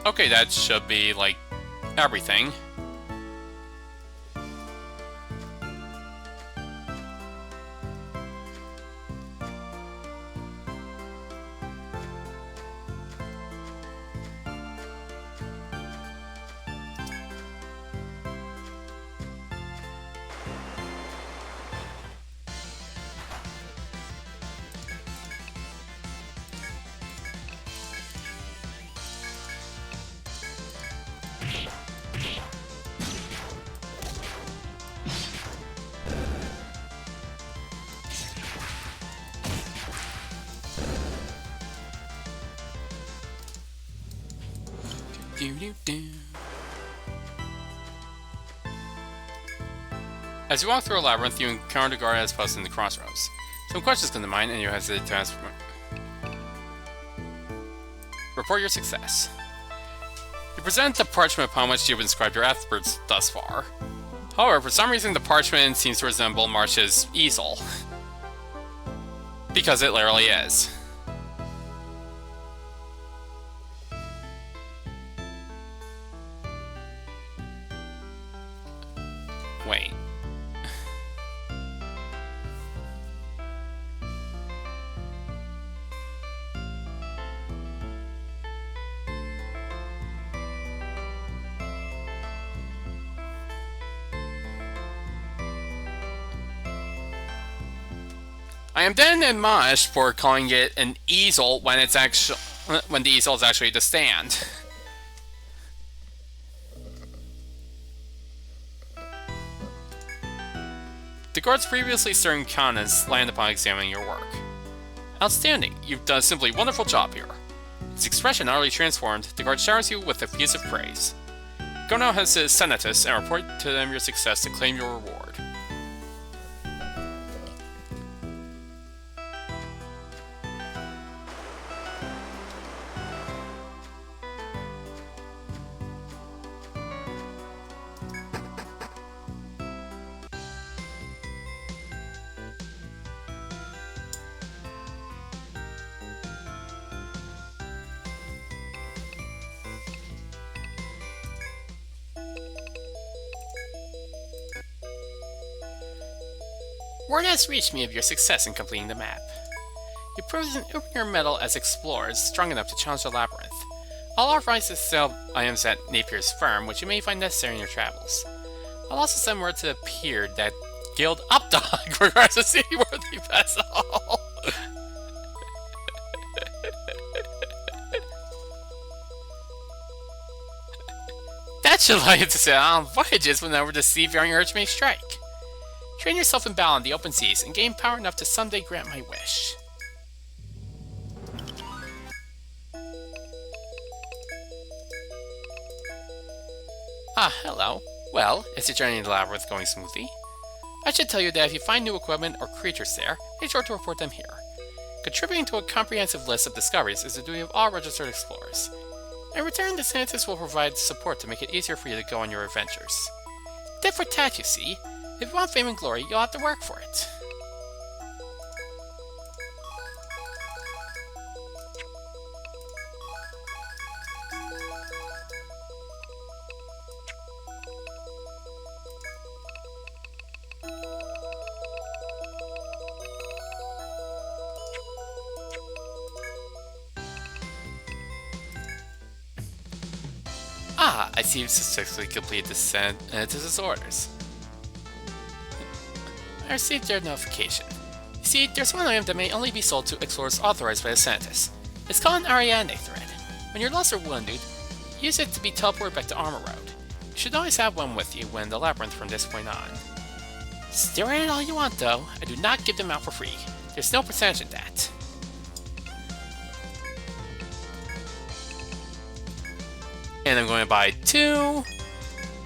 Okay, that should be, like, everything. As you walk through a labyrinth, you encounter a guard as posted in the crossroads. Some questions come to mind, and you hesitate to ask. Report your success. You present the parchment upon which you've inscribed your efforts thus far. However, for some reason, the parchment seems to resemble Marsh's easel. Because it literally is. Wait. I am then admonished for calling it an easel when it's when the easel is actually the stand. The guard's previously stern countenance land upon examining your work. Outstanding! You've done a simply wonderful job here. His expression utterly transformed, the guard showers you with effusive praise. Go now to his senatus and report to them your success to claim your reward. Word has reached me of your success in completing the map. You proved an your metal as explorers strong enough to challenge the labyrinth. I'll authorize to sell items at Napier's firm, which you may find necessary in your travels. I'll also send word to the pier that Guild Updog requires a seaworthy vessel. That should allow you to sail on voyages whenever the seafaring urge may strike. Train yourself in battle on the open seas and gain power enough to someday grant my wish. Ah, hello. Well, is your journey in the labyrinth going smoothly? I should tell you that if you find new equipment or creatures there, make sure to report them here. Contributing to a comprehensive list of discoveries is the duty of all registered explorers. In return, the Senatus will provide support to make it easier for you to go on your adventures. Tit for tat, you see. If you want fame and glory, you'll have to work for it. Ah, I see you've successfully completed the Senatus's orders. I received your notification. You see, there's one item that may only be sold to explorers authorized by the Senatus. It's called an Ariadne thread. When you're lost or wounded, use it to be teleported back to Armor Road. You should always have one with you when the labyrinth from this point on. Stare at it all you want, though. I do not give them out for free. There's no percentage in that. And I'm going to buy 2,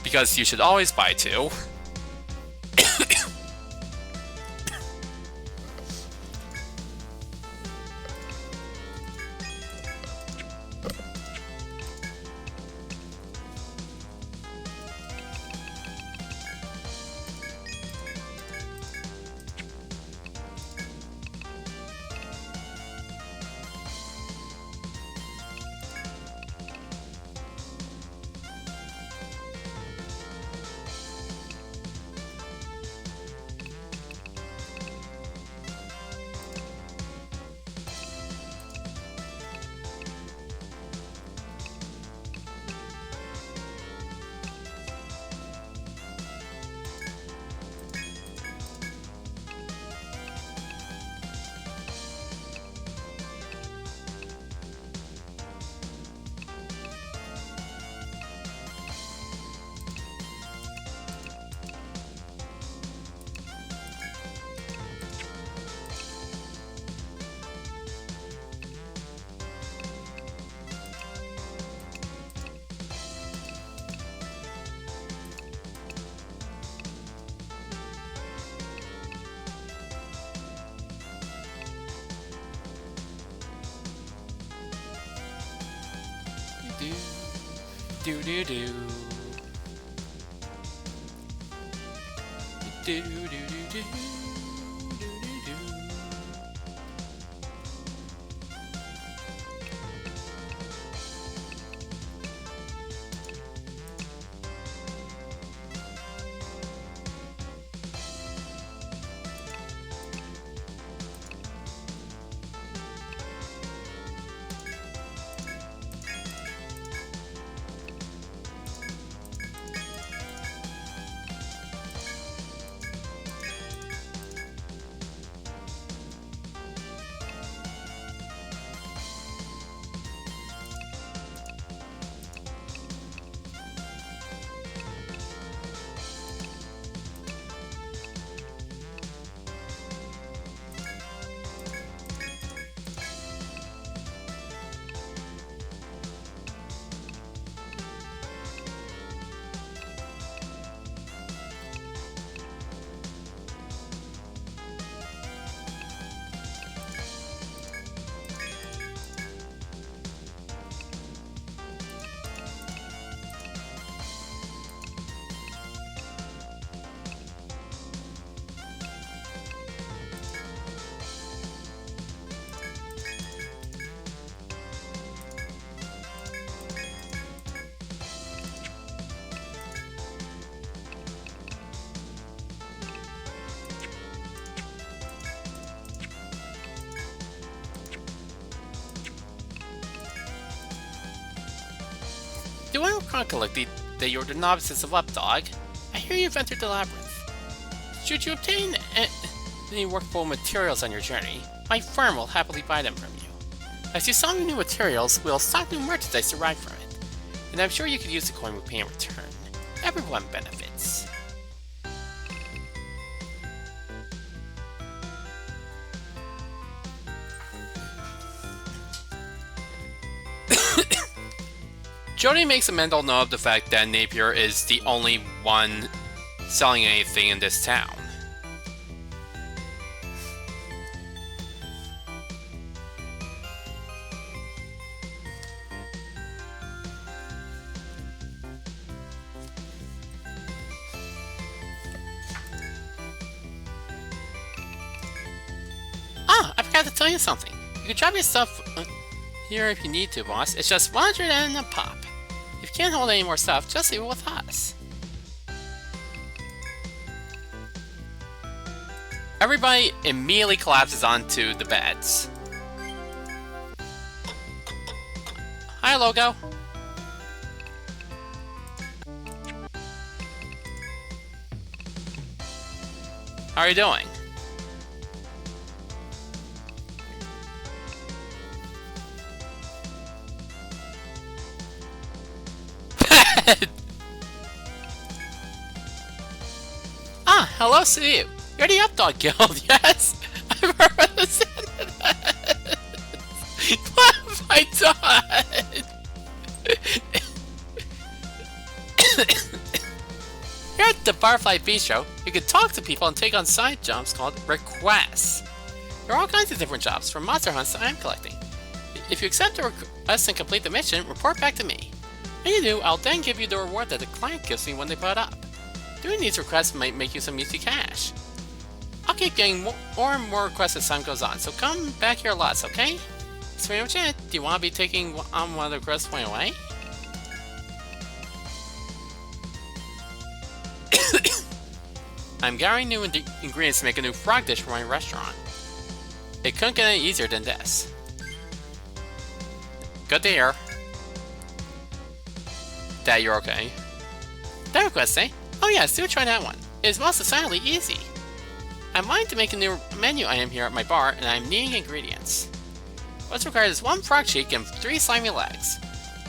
because you should always buy 2. Do do do. Do do do do. Do I recall that you're the novices of Updog? I hear you've entered the labyrinth. Should you obtain any workable materials on your journey, my firm will happily buy them from you. As you sell new materials, we'll stock new merchandise derived from it, and I'm sure you could use the coin we pay in return. Everyone benefits. Jody makes a mental note of the fact that Napier is the only one selling anything in this town. Ah, I forgot to tell you something. You can drop your stuff here if you need to, boss. It's just 100 and a pop. If you can't hold any more stuff, just leave it with us. Everybody immediately collapses onto the beds. Hi, Logo. How are you doing? Ah, hello, see you. You're the Updog Guild, yes? I've heard of What have I done? Here at the Butterfly Bistro, you can talk to people and take on side jobs called requests. There are all kinds of different jobs, from monster hunts to item collecting. If you accept the request and complete the mission, report back to me. When you do, I'll then give you the reward that the client gives me when they put it up. Doing these requests might make you some easy cash. I'll keep getting more and more requests as time goes on, so come back here lots, okay? That's pretty much it. Do you want to be taking on one of the requests right away? I'm gathering new ingredients to make a new frog dish for my restaurant. It couldn't get any easier than this. Good to hear that you're okay. That request, eh? Oh yes, do try that one. It is most decidedly easy. I'm wanting to make a new menu item here at my bar, and I'm needing ingredients. What's required is 1 frog cheek and 3 slimy legs.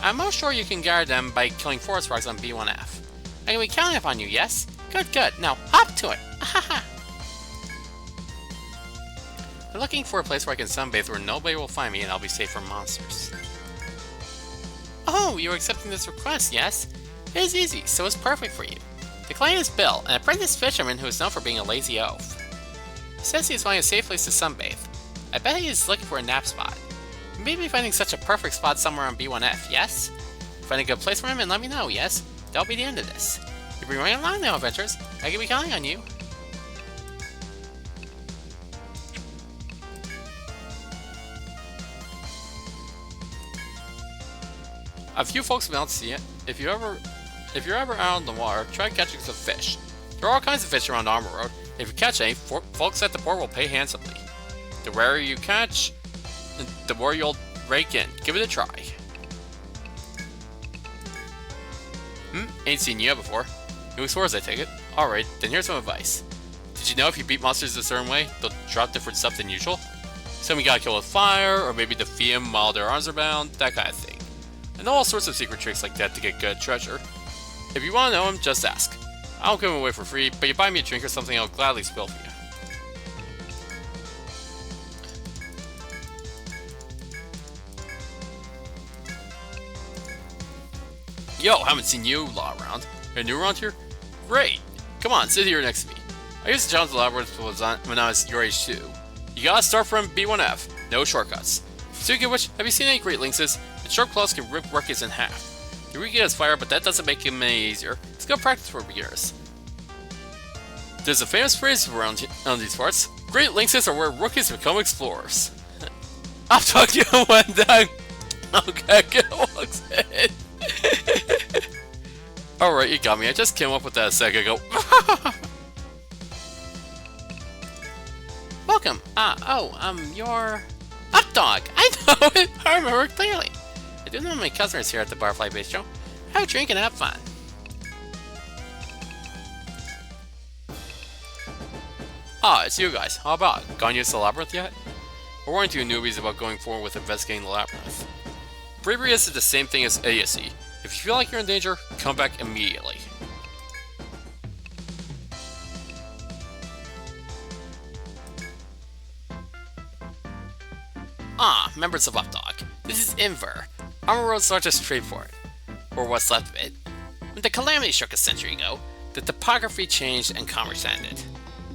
I'm most sure you can gather them by killing forest frogs on B1F. I can be counting upon you, yes? Good, good. Now, hop to it! Ahaha! I'm looking for a place where I can sunbathe where nobody will find me and I'll be safe from monsters. Oh, you're accepting this request, yes? It is easy, so it's perfect for you. The client is Bill, an apprentice fisherman who is known for being a lazy oaf. He says he is finding a safe place to sunbathe. I bet he is looking for a nap spot. You may be finding such a perfect spot somewhere on B1F, yes? Find a good place for him and let me know, yes? That'll be the end of this. You'll be running along now, adventures. I can be counting on you. A few folks may not see it. If you're ever out on the water, try catching some fish. There are all kinds of fish around Armor Road. If you catch any, folks at the port will pay handsomely. The rarer you catch, the more you'll rake in. Give it a try. Ain't seen you before. New explorers, I take it. Alright, then here's some advice. Did you know if you beat monsters a certain way, they'll drop different stuff than usual? Some you gotta kill with fire, or maybe defeat them while their arms are bound, that kind of thing. I know all sorts of secret tricks like that to get good treasure. If you want to know them, just ask. I don't give them away for free, but you buy me a drink or something, I'll gladly spill for you. Yo, haven't seen you a lot around. Are you new around here? Great! Come on, sit here next to me. I used to challenge the labyrinth when I was your age too. You gotta start from B1F, no shortcuts. Speaking of which, have you seen any great lynxes? The sharp claws can rip rookies in half. The rookie has fire, but that doesn't make him any easier. It's good practice for beginners. There's a famous phrase around these parts. Great lynxes are where rookies become explorers. I'm talking one down. Okay, get walks in. Alright, you got me. I just came up with that a second ago. Welcome. You're... Updog! I know it! I remember it clearly. I do know my customers here at the Butterfly Bistro. Have a drink and have fun. Ah, it's you guys. How about? Gone use the labyrinth yet? We're warning you newbies about going forward with investigating the labyrinth. Bravery is the same thing as idiocy. If you feel like you're in danger, come back immediately. Ah, members of Updog. This is Inver, Armor Road's largest trade port, or what's left of it. When the calamity struck a century ago, the topography changed and commerce ended.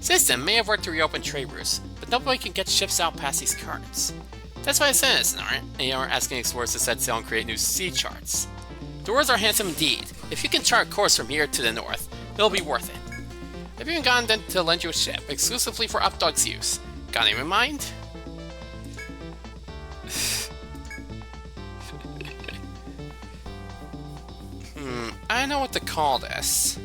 Since may have worked to reopen trade routes, but nobody can get ships out past these currents. That's why I sent us, and you are asking explorers to set sail and create new sea charts. The words are handsome indeed. If you can chart a course from here to the north, it'll be worth it. I've even gotten them to lend you a ship, exclusively for Updog's use. Got any in mind? I don't know what to call this.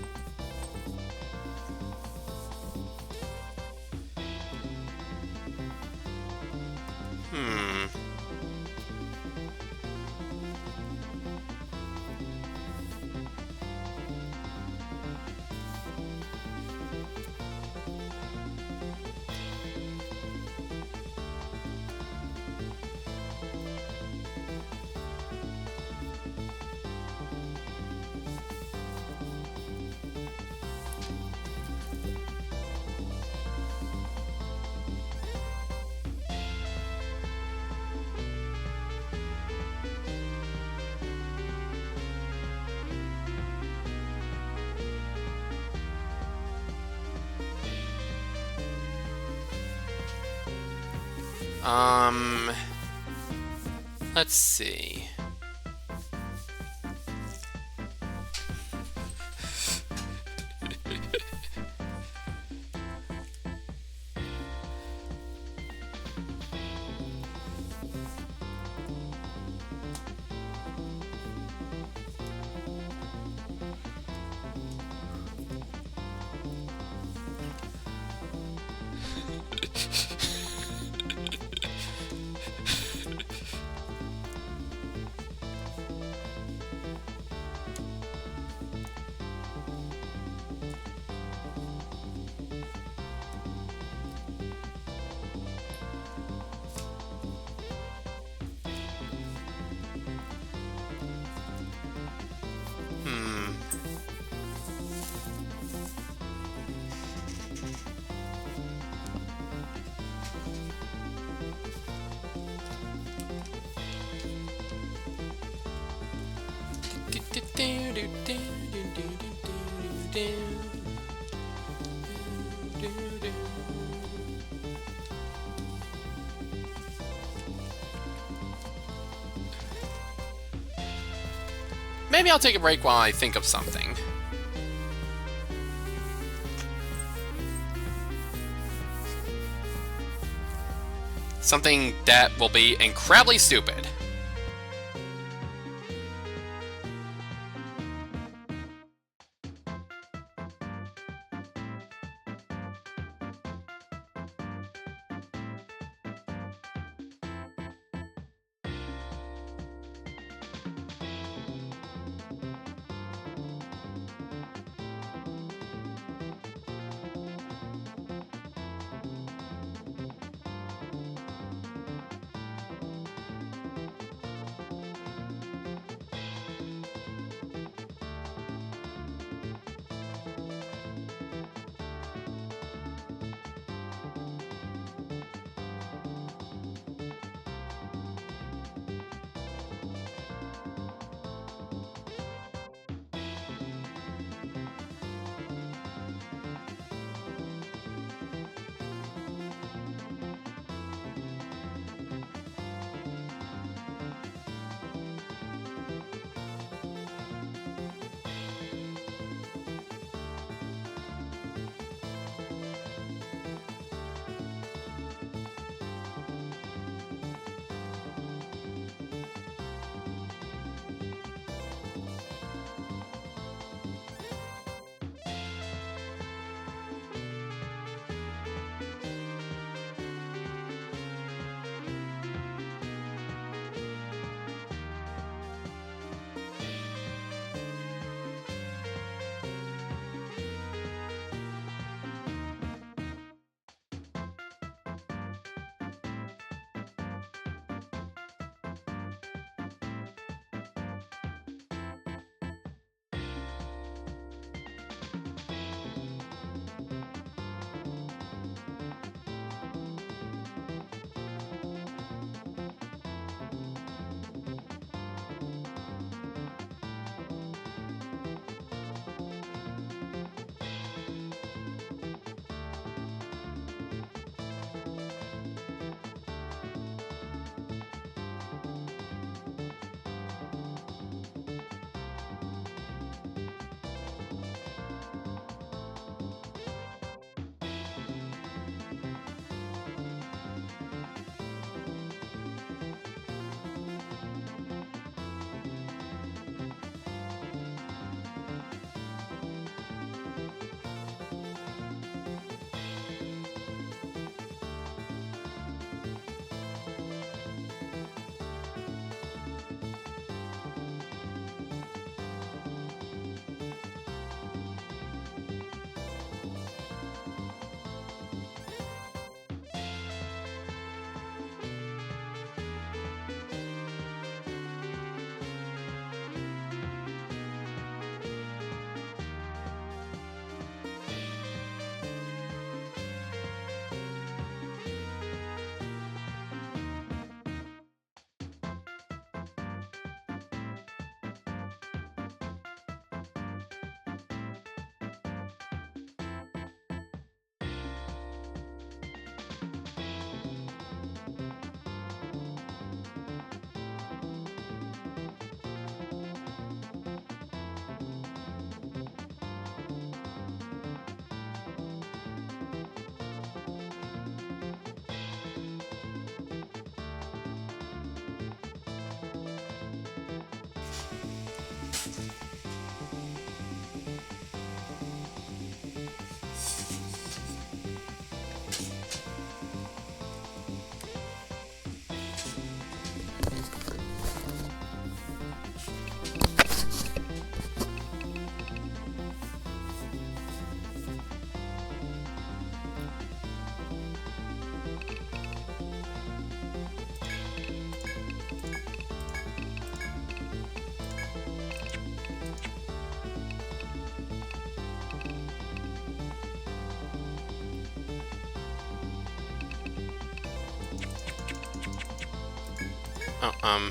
Let's see. Maybe I'll take a break while I think of something. Something that will be incredibly stupid. Oh,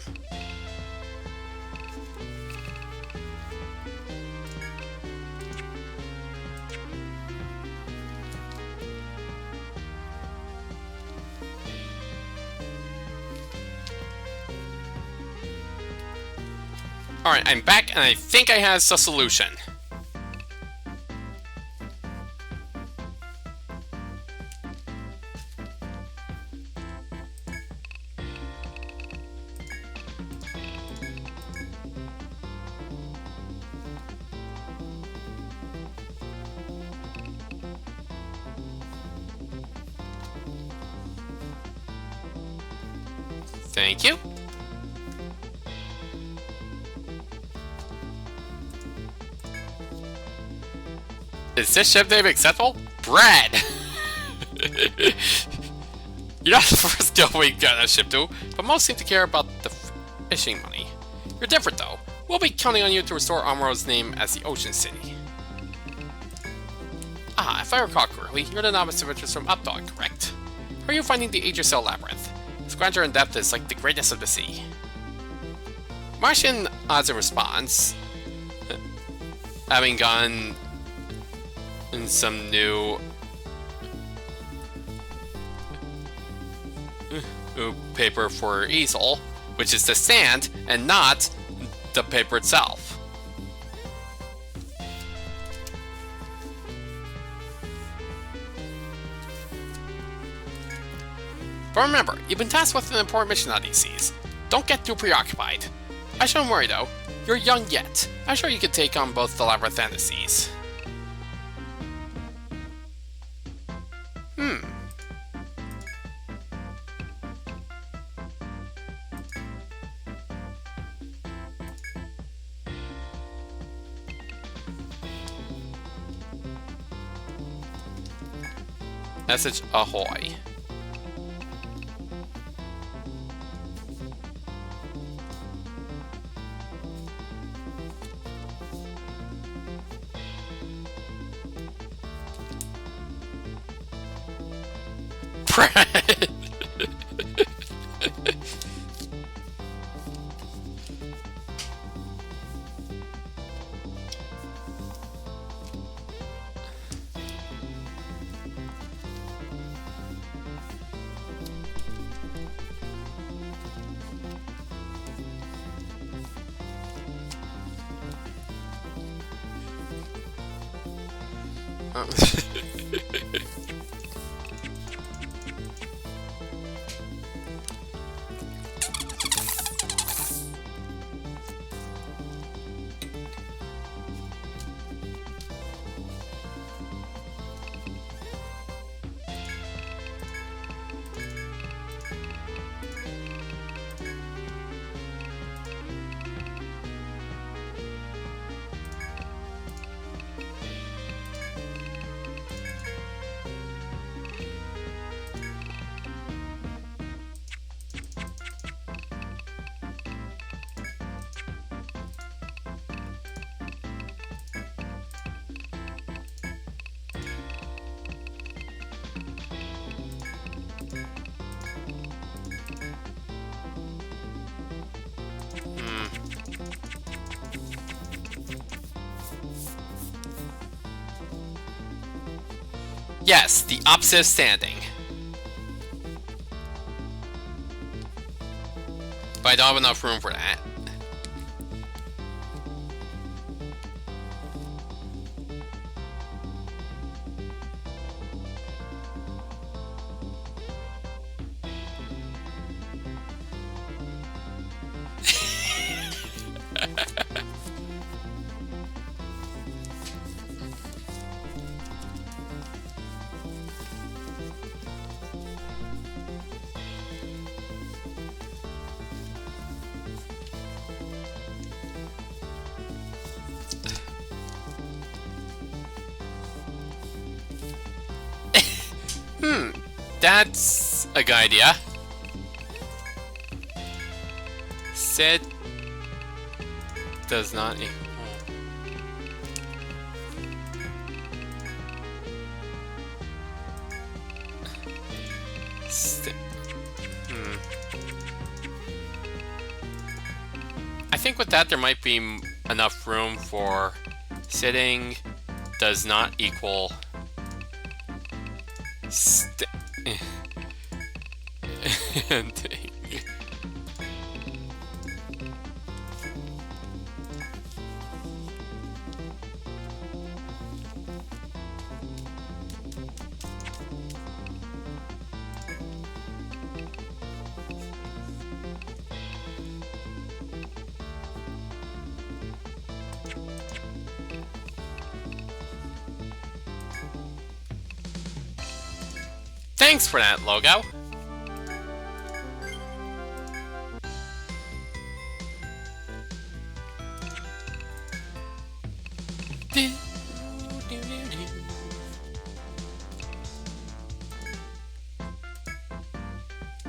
Alright, I'm back, and I think I have a solution. Thank you. Is this ship name acceptable? Brad! You're not the first guy we've got a ship to, but most seem to care about the fishing money. You're different though. We'll be counting on you to restore Amuro's name as the Ocean City. Ah, if I recall correctly, you're the novice adventurers from Updog, correct? How are you finding the Aegis Labyrinth? Its grandeur and depth is like the greatness of the sea. Martian as a response, having gone in some new paper for easel, which is the sand and not the paper itself. But remember, you've been tasked with an important mission on these seas. Don't get too preoccupied. I shouldn't worry though. You're young yet. I'm sure you can take on both the labyrinth and the seas. Message ahoy. Yes, the opposite of standing. But I don't have enough room for that. That's a good idea. Said does not equal. I think with that there might be enough room for sitting does not equal Thanks for that, logo.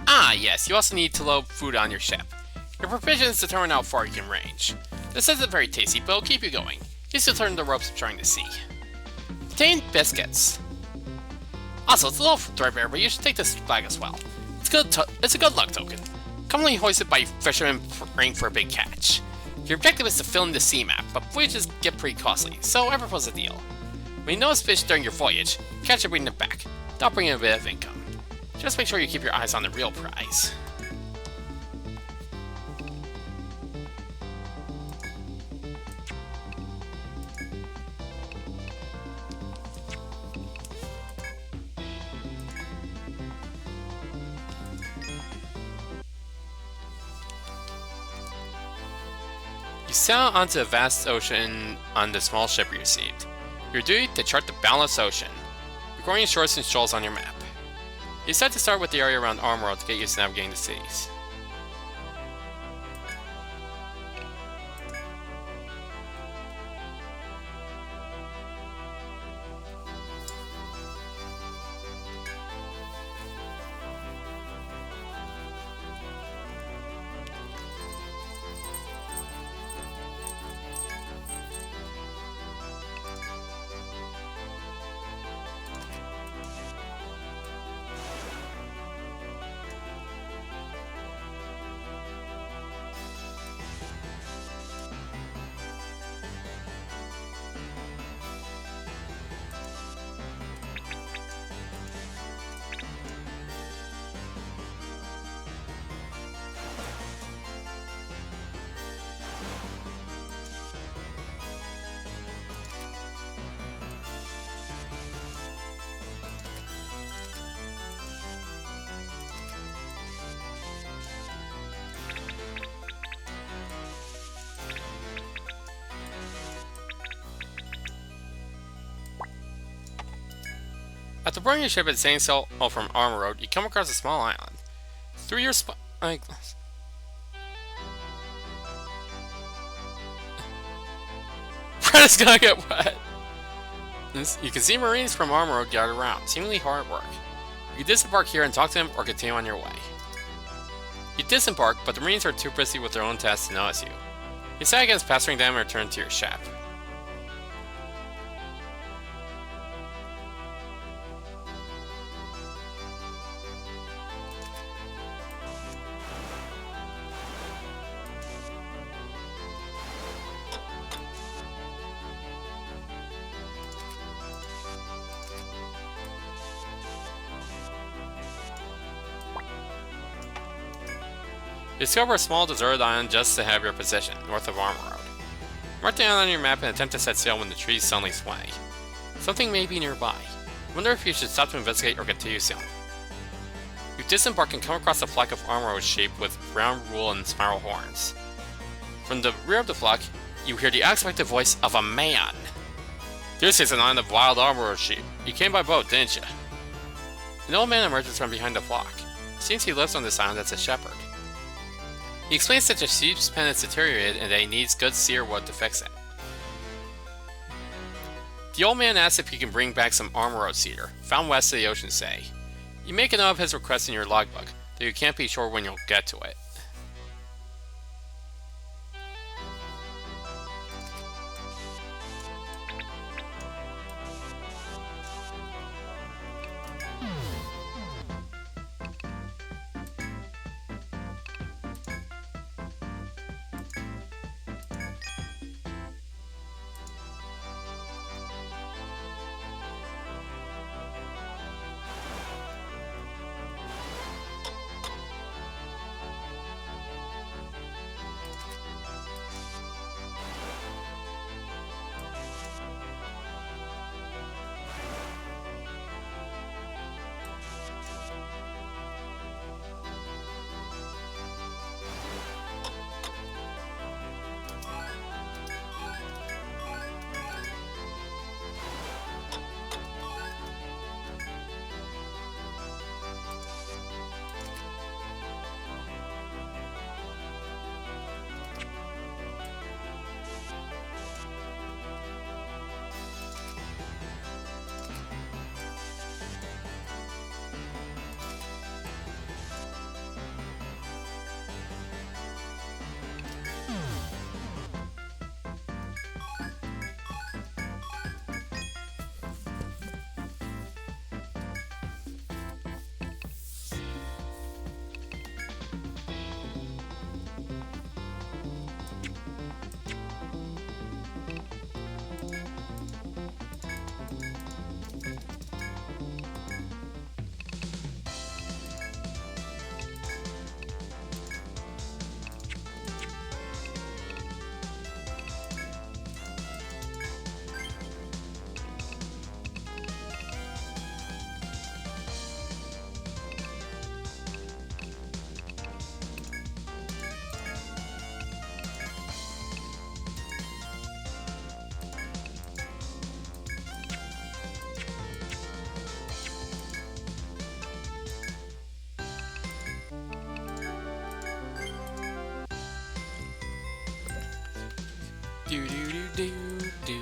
Ah, yes, you also need to load food on your ship. Your provisions determine how far you can range. This isn't very tasty, but it'll keep you going. You still turn the ropes of trying to see. Contain biscuits. Also, it's a little threadbare, but you should take this flag as well. It's a good luck token. Commonly hoisted by fishermen praying for a big catch. Your objective is to fill in the sea map, but voyages get pretty costly, so ever was a deal. When you notice fish during your voyage, catch it, bring them back. That'll bring in a bit of income. Just make sure you keep your eyes on the real prize. You sail onto the vast ocean on the small ship you received. Your duty to chart the boundless ocean, recording shores and shoals on your map. You decide to start with the area around Armworld to get used to navigating the seas. After boarding your ship and sailing sail from Armor Road, you come across a small island. Through your spyglass, Fred is gonna get wet! You can see Marines from Armor Road gathered around, seemingly hard at work. You can disembark here and talk to them, or continue on your way. You disembark, but the Marines are too busy with their own tasks to notice you. You decide against pestering them and return to your ship. You discover a small deserted island just ahead of your position, north of Armor Road. Mark the island on your map and attempt to set sail when the trees suddenly sway. Something may be nearby. Wonder if you should stop to investigate or continue sailing. You disembark and come across a flock of Armor Road sheep with brown wool and spiral horns. From the rear of the flock, you hear the unexpected voice of a man. This is an island of wild Armor Road sheep. You came by boat, didn't you? An old man emerges from behind the flock. It seems he lives on this island as a shepherd. He explains that the sheep's pen is deteriorated and that he needs good cedar wood to fix it. The old man asks if he can bring back some Armor Road cedar, found west of the Ocean Sea. You make a note of his request in your logbook, though you can't be sure when you'll get to it. Do do do do do.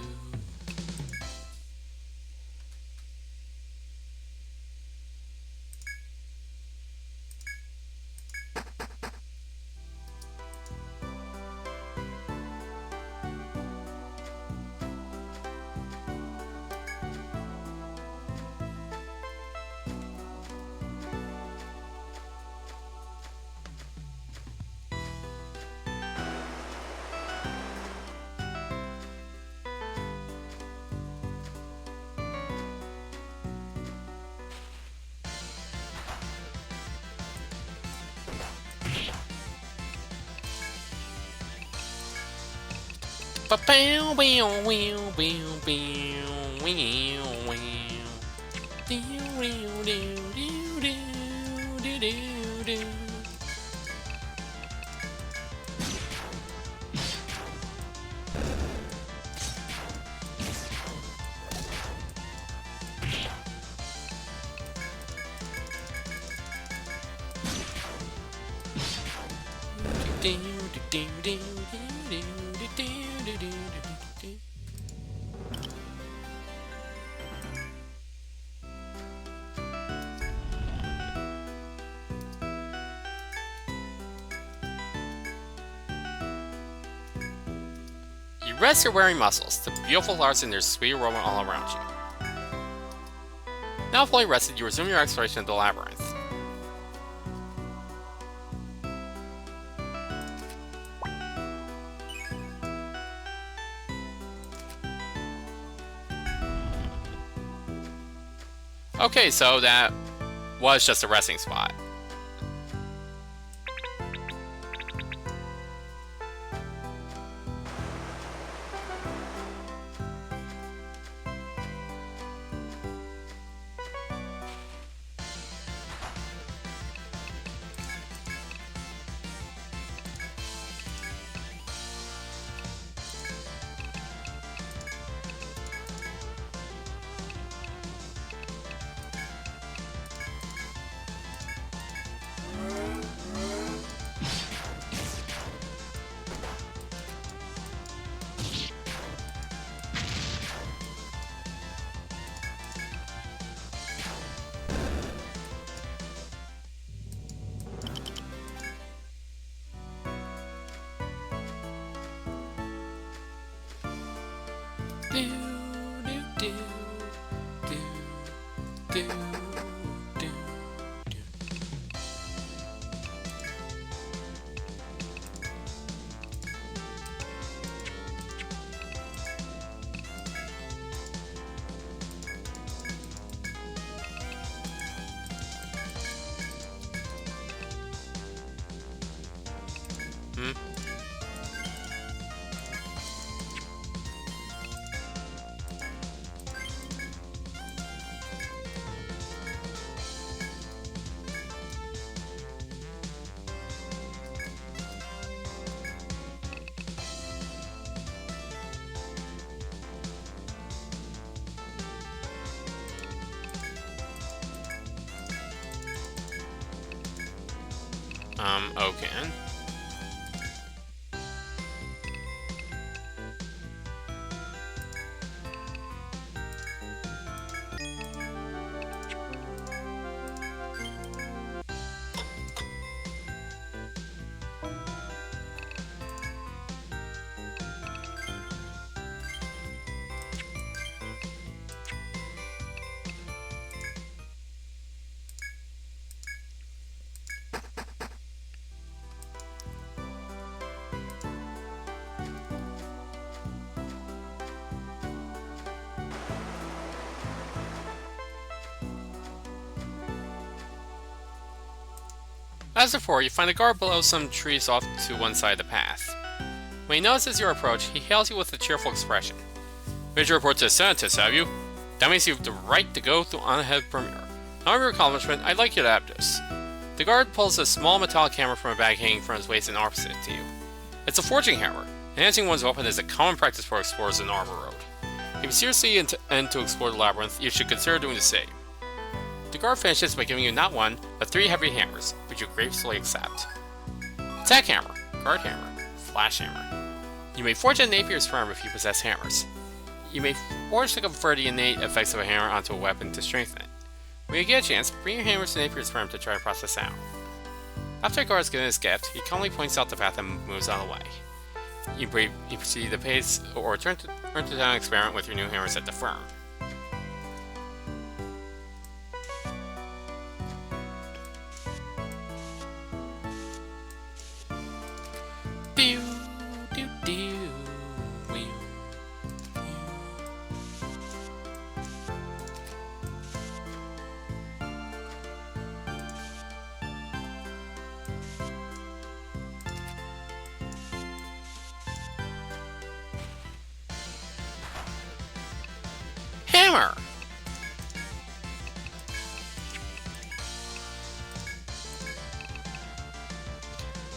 Ba-bow, wow, wow, wow, wow, wow, wow. Do, do, do, do, do, do, do. Do, do, do, do, do, do, do, do, do, do, do. You rest your weary muscles, the beautiful flowers and their sweet aroma all around you. Now fully rested, you resume your exploration of the labyrinth. Okay, so that was just a resting spot. Do, do, do, do, do, do, do. Hmm? Okay. As before, you find a guard below some trees off to one side of the path. When he notices your approach, he hails you with a cheerful expression. Made your report to the Senatus, have you? That means you have the right to go on ahead premier. Now your accomplishment, I'd like you to have this. The guard pulls a small metallic hammer from a bag hanging from his waist and offers it to you. It's a forging hammer. Enhancing one's weapon is a common practice for explorers in Armor Road. If you seriously intend to explore the labyrinth, you should consider doing the same. The guard finishes by giving you not one, but 3 heavy hammers, which you gracefully accept. Attack hammer, guard hammer, flash hammer. You may forge a Napier's firm if you possess hammers. You may forge to convert the innate effects of a hammer onto a weapon to strengthen it. When you get a chance, bring your hammers to Napier's firm to try to process out. After Gar has given his gift, he calmly points out the path and moves on the way. You proceed to pace or return to town experiment with your new hammers at the firm. Hammer!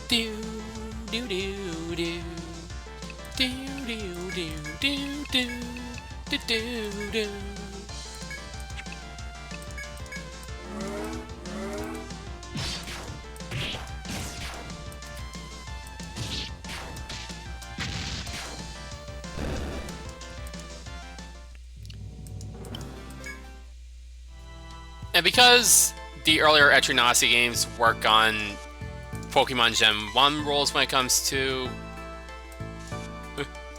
Do do do do do do do do do do do. And because the earlier Etrian Odyssey games work on Pokemon Gen 1 rules when it comes to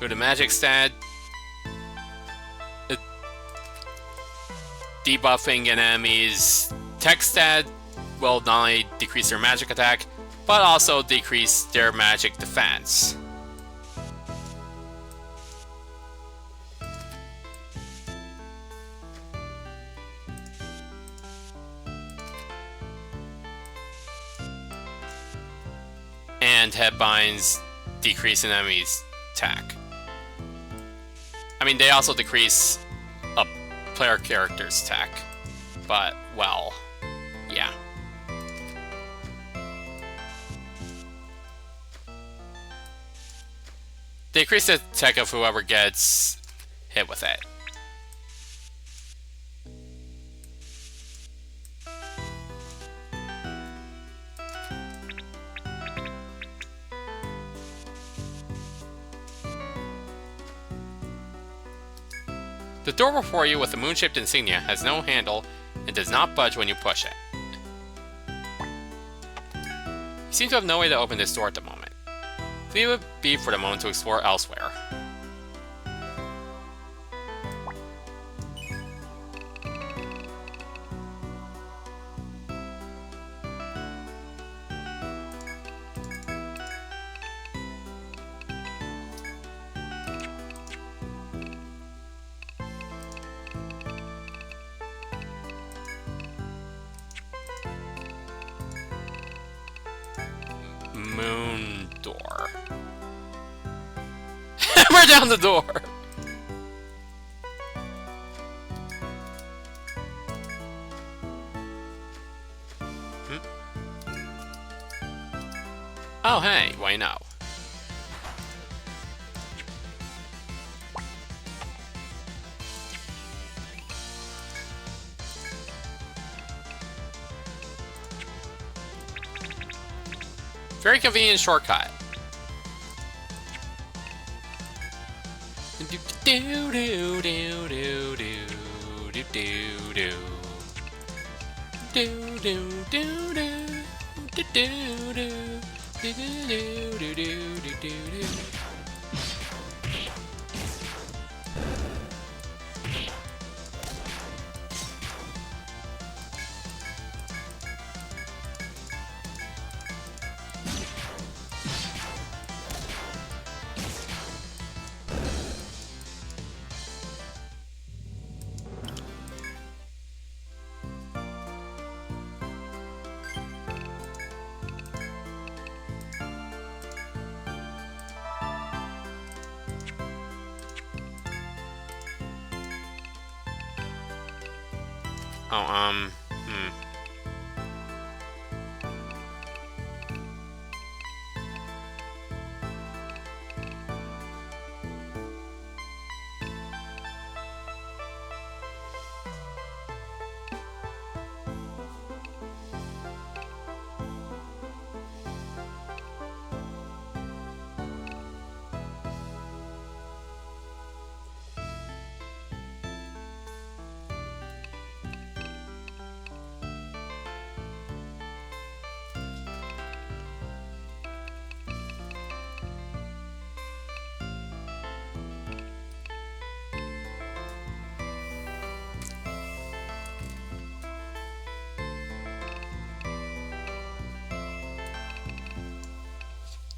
the magic stat, debuffing an enemy's tech stat will not only decrease their magic attack, but also decrease their magic defense. And headbinds decrease an enemy's attack. I mean, they also decrease a player character's attack, but, well, yeah. They increase the attack of whoever gets hit with it. The door before you with the moon-shaped insignia has no handle and does not budge when you push it. You seem to have no way to open this door at the moment. Leave it be for the moment to explore elsewhere. Moon door. Hammer down the door! Oh hey, why no? Very convenient shortcut. Do do do do do do do do do do do do do do do do do. Oh,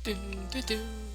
Dun, dun, dun.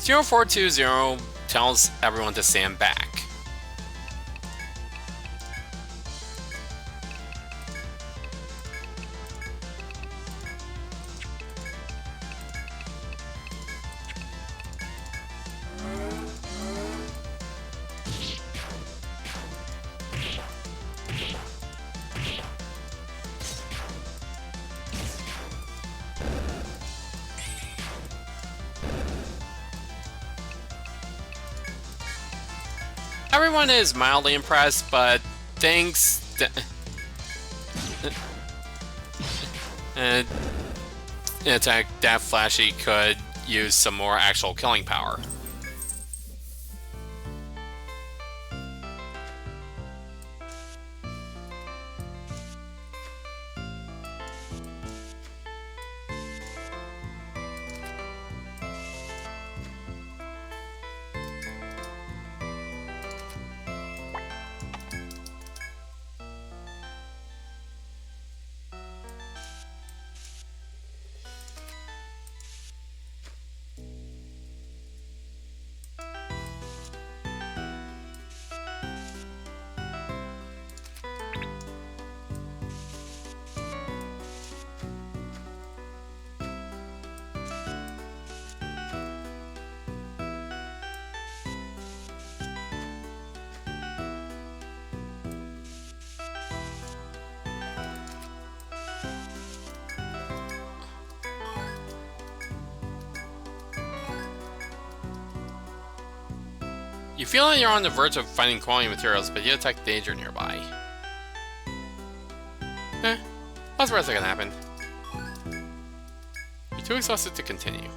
Zero 0420 tells everyone to stand back. Everyone is mildly impressed, but thinks and an attack that flashy could use some more actual killing power. You feel like you're on the verge of finding quality materials, but you detect danger nearby. What's the worst that can happen? You're too exhausted to continue.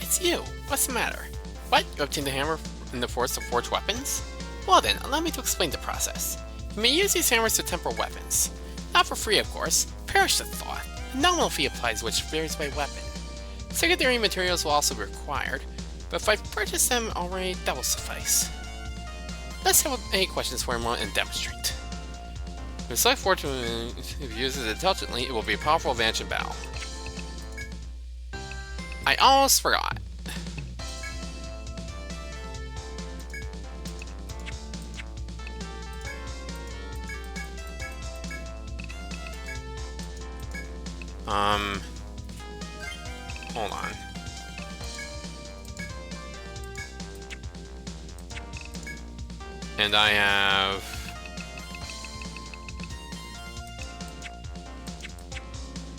It's you. What's the matter? What? You obtained the hammer and the force to forge weapons? Well then, allow me to explain the process. You may use these hammers to temper weapons. Not for free, of course. Perish the thought. A nominal fee applies which varies by weapon. Secondary materials will also be required, but if I've purchased them already, that will suffice. Let's have any questions for a moment and demonstrate. If select fortune, if you use it intelligently, it will be a powerful advantage in battle. I almost forgot. Hold on. And I have...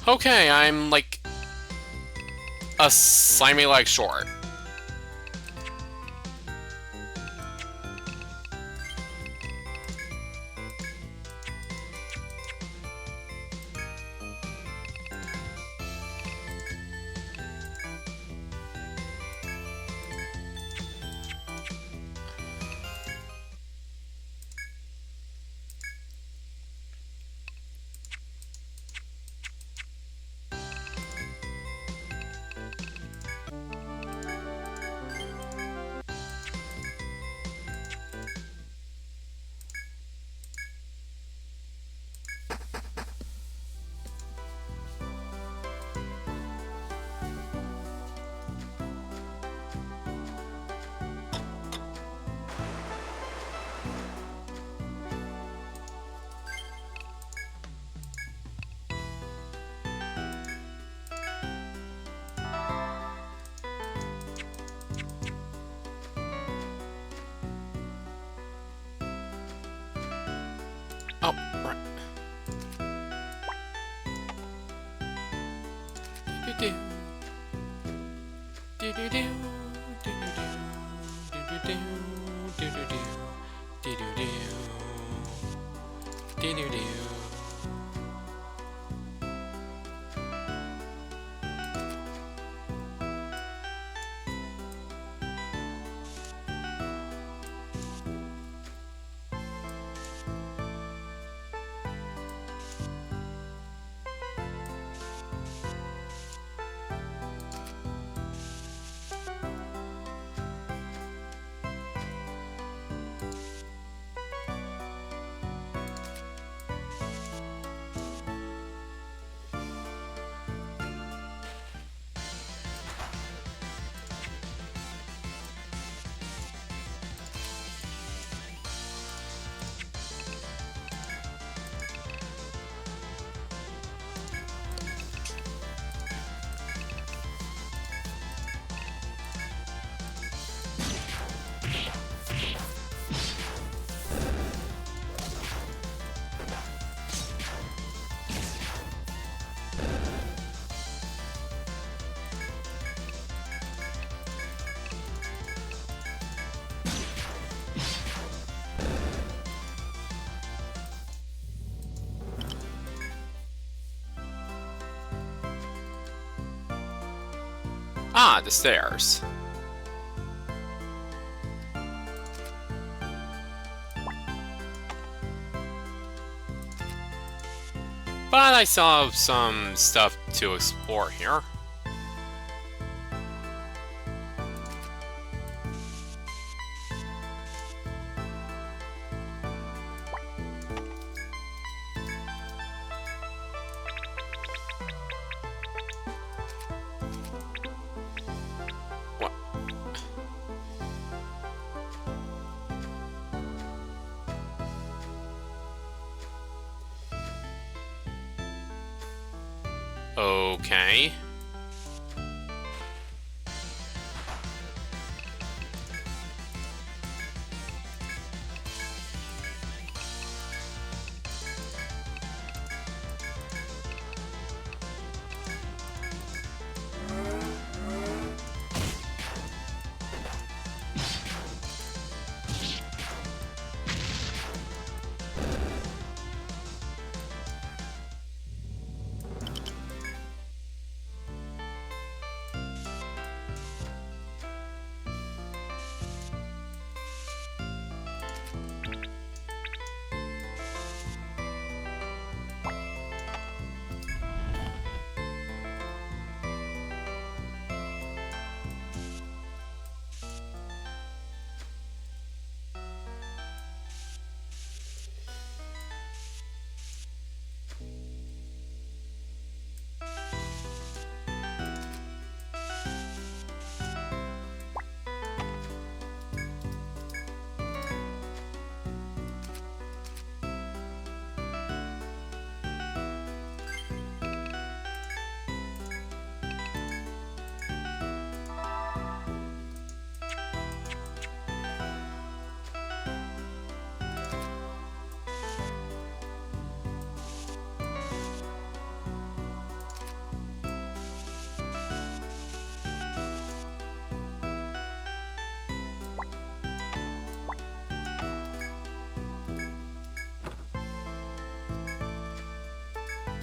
Okay, I'm like... a slimy leg short. Oh, right. Ah, the stairs. But I still have some stuff to explore here. What? Okay.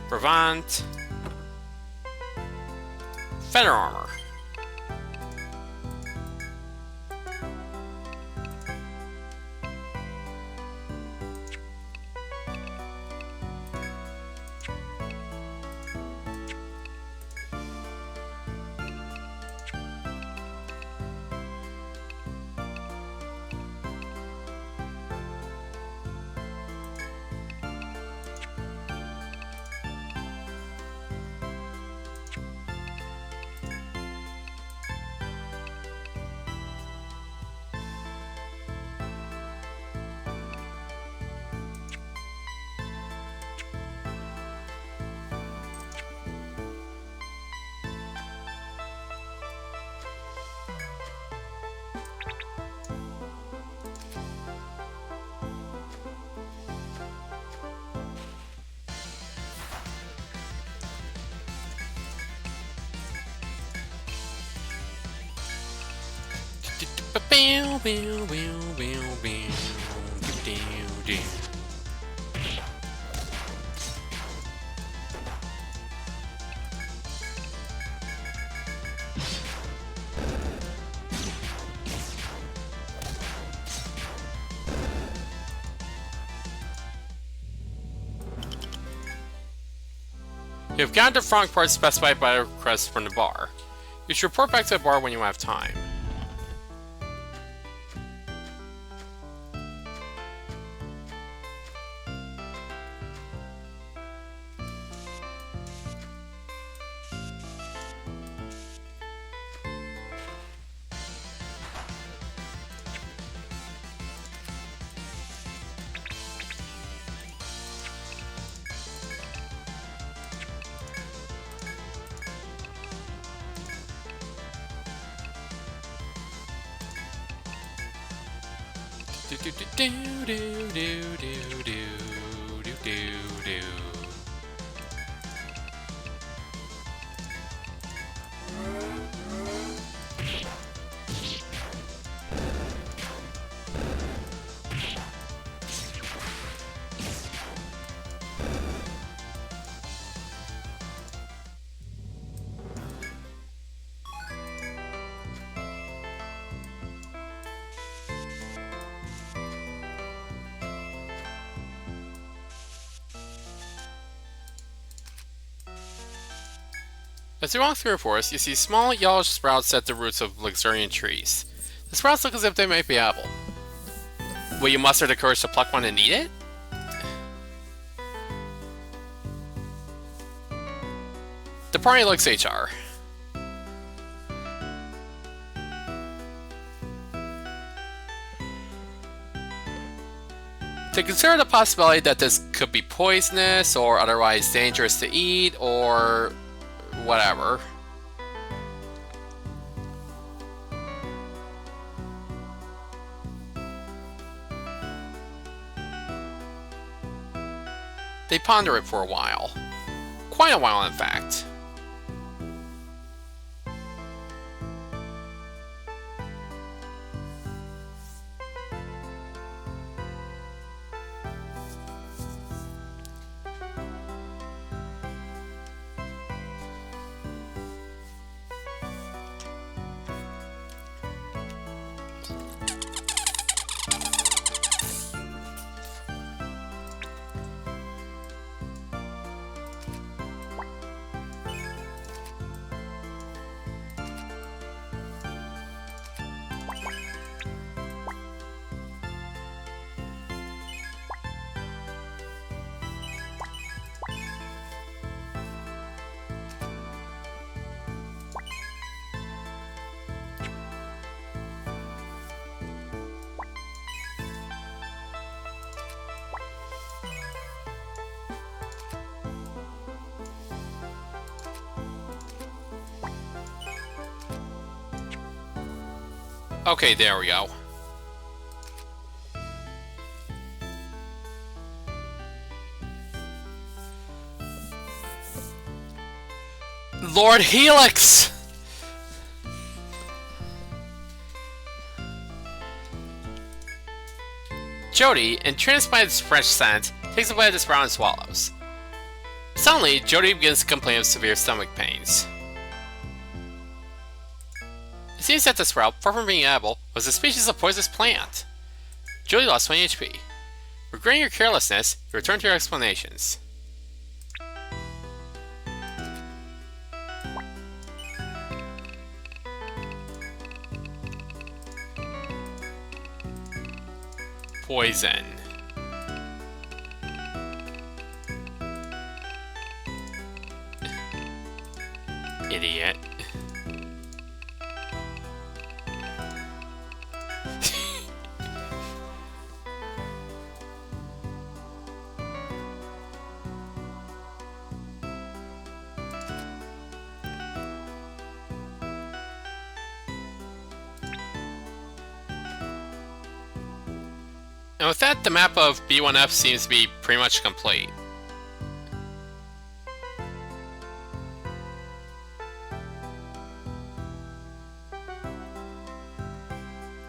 Prevent. Feather armor. You have gathered the front parts specified by a request from the bar. You should report back to the bar when you have time. As you walk through a forest, you see small yellowish sprouts at the roots of luxuriant trees. The sprouts look as if they might be edible. Will you muster the courage to pluck one and eat it? The party looks HR. To consider the possibility that this could be poisonous or otherwise dangerous to eat or whatever. They ponder it for a while. Quite a while, in fact. Okay, there we go. Lord Helix! Jody, entranced by its fresh scent, takes a bite of the sprout and swallows. Suddenly, Jody begins to complain of severe stomach pains. It seems that the sprout, far from being edible, was a species of poisonous plant. Jody lost 20 HP. Regretting your carelessness, you return to your explanations. Poison. Idiot. And with that, the map of B1F seems to be pretty much complete.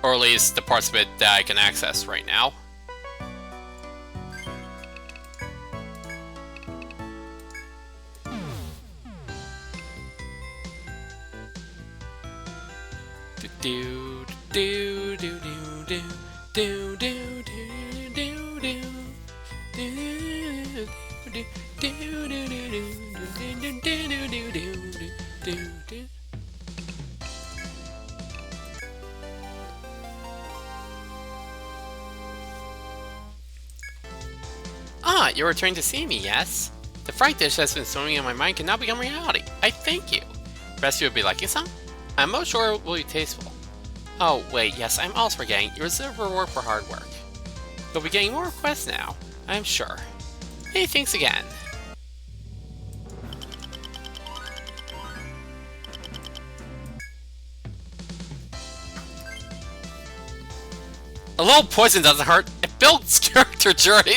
Or at least the parts of it that I can access right now. Ah, you're returning to see me, yes? The fright dish that's been swimming in my mind can now become reality. I thank you. Rest you will be liking some? I'm most sure it will be tasteful. Oh, wait, yes, I'm also forgetting. You reserve reward for hard work. You'll be getting more requests now, I'm sure. Hey, thanks again. A little poison doesn't hurt. It builds character journey.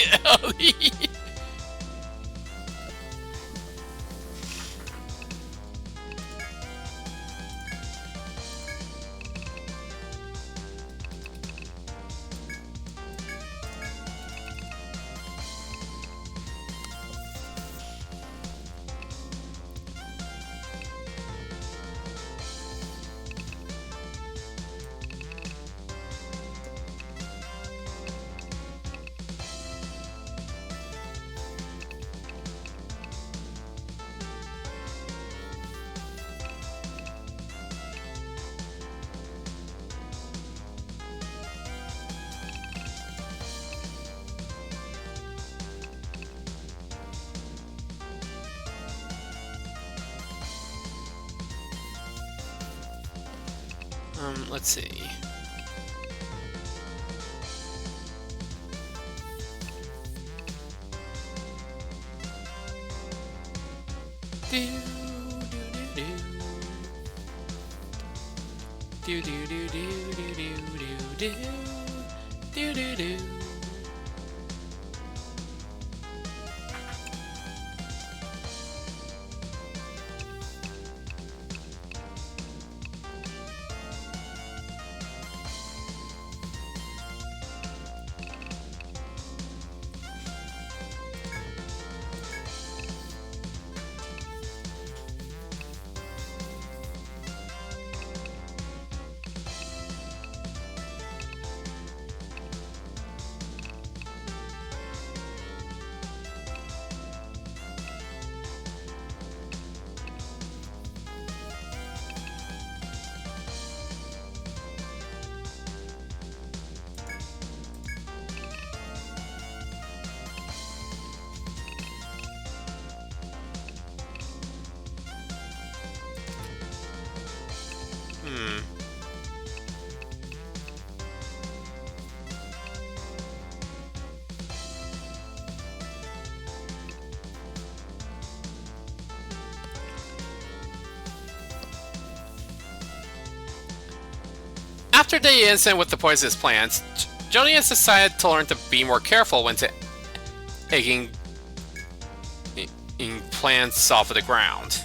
Let's see. After the incident with the poisonous plants, Joni has decided to learn to be more careful when taking plants off of the ground.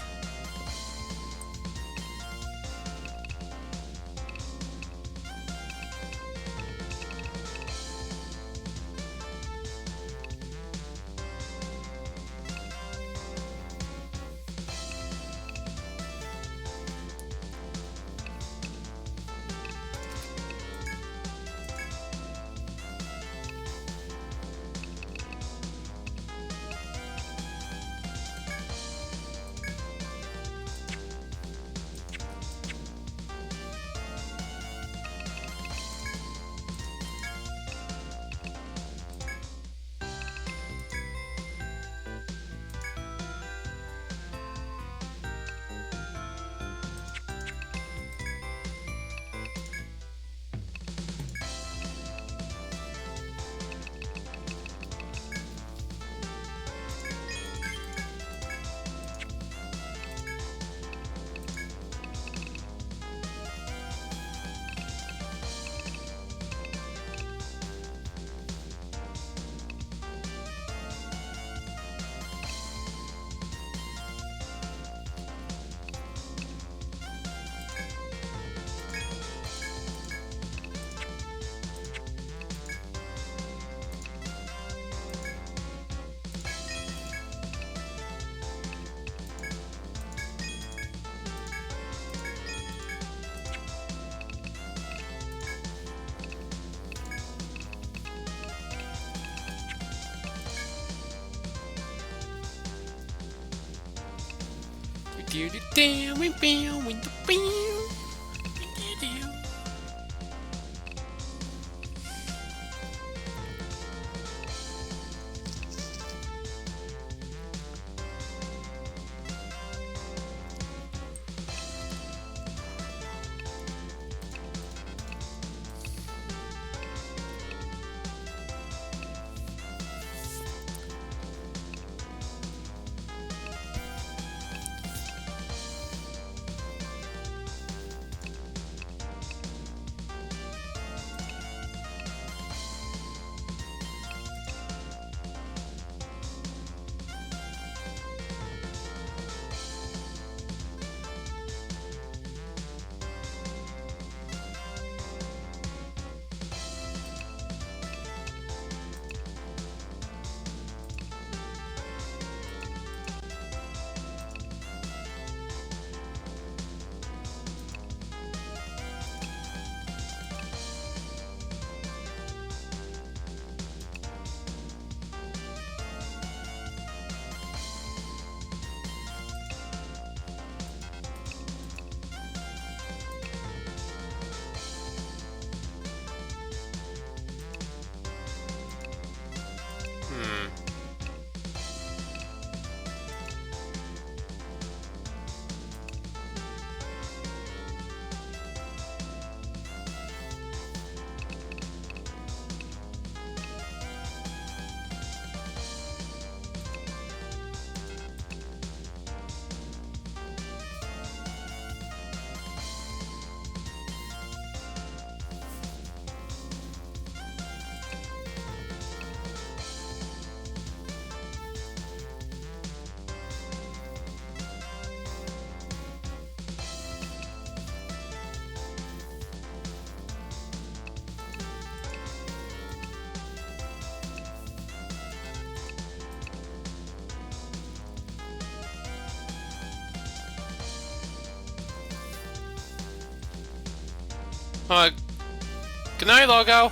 Good night, Logo.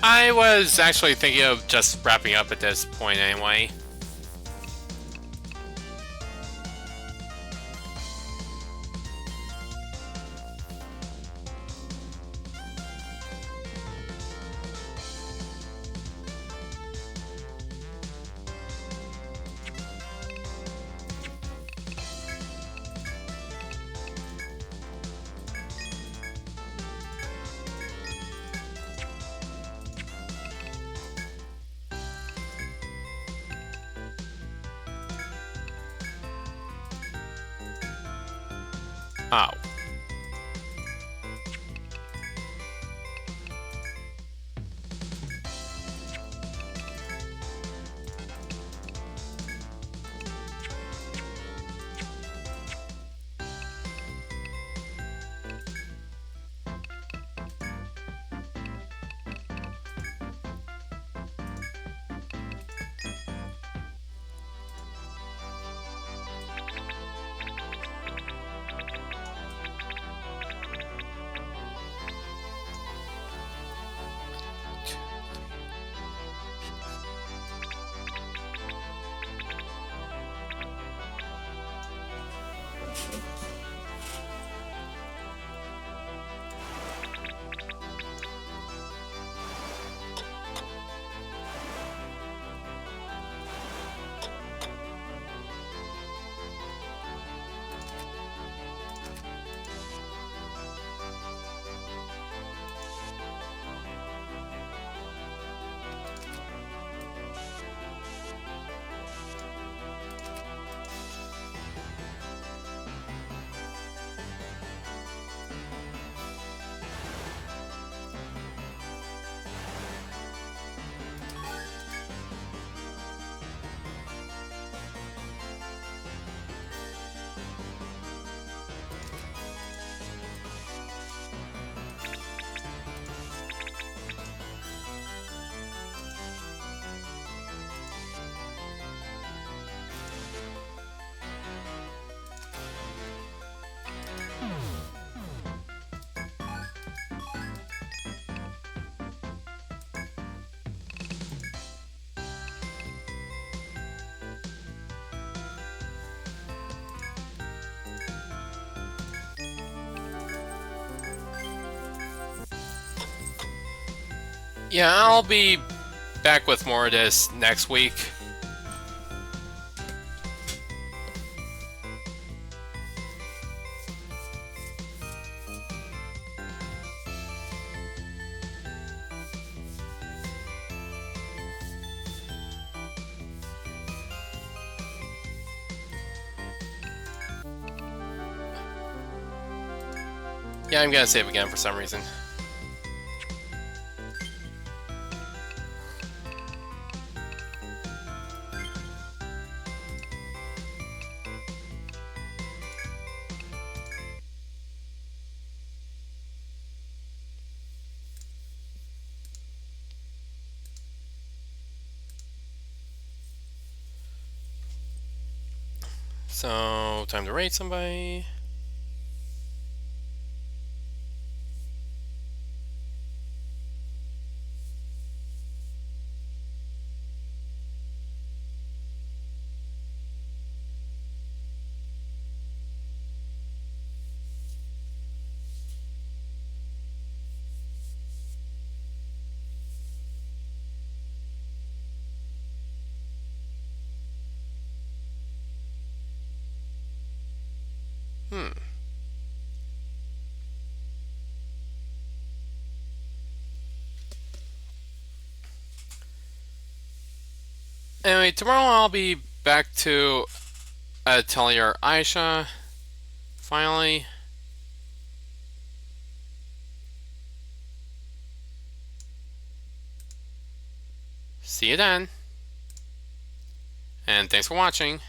I was actually thinking of just wrapping up at this point anyway. Oh. Yeah, I'll be back with more of this next week. Yeah, I'm gonna save again for some reason. So, time to raid somebody. Anyway, tomorrow I'll be back to Atelier Aisha. Finally. See you then. And thanks for watching.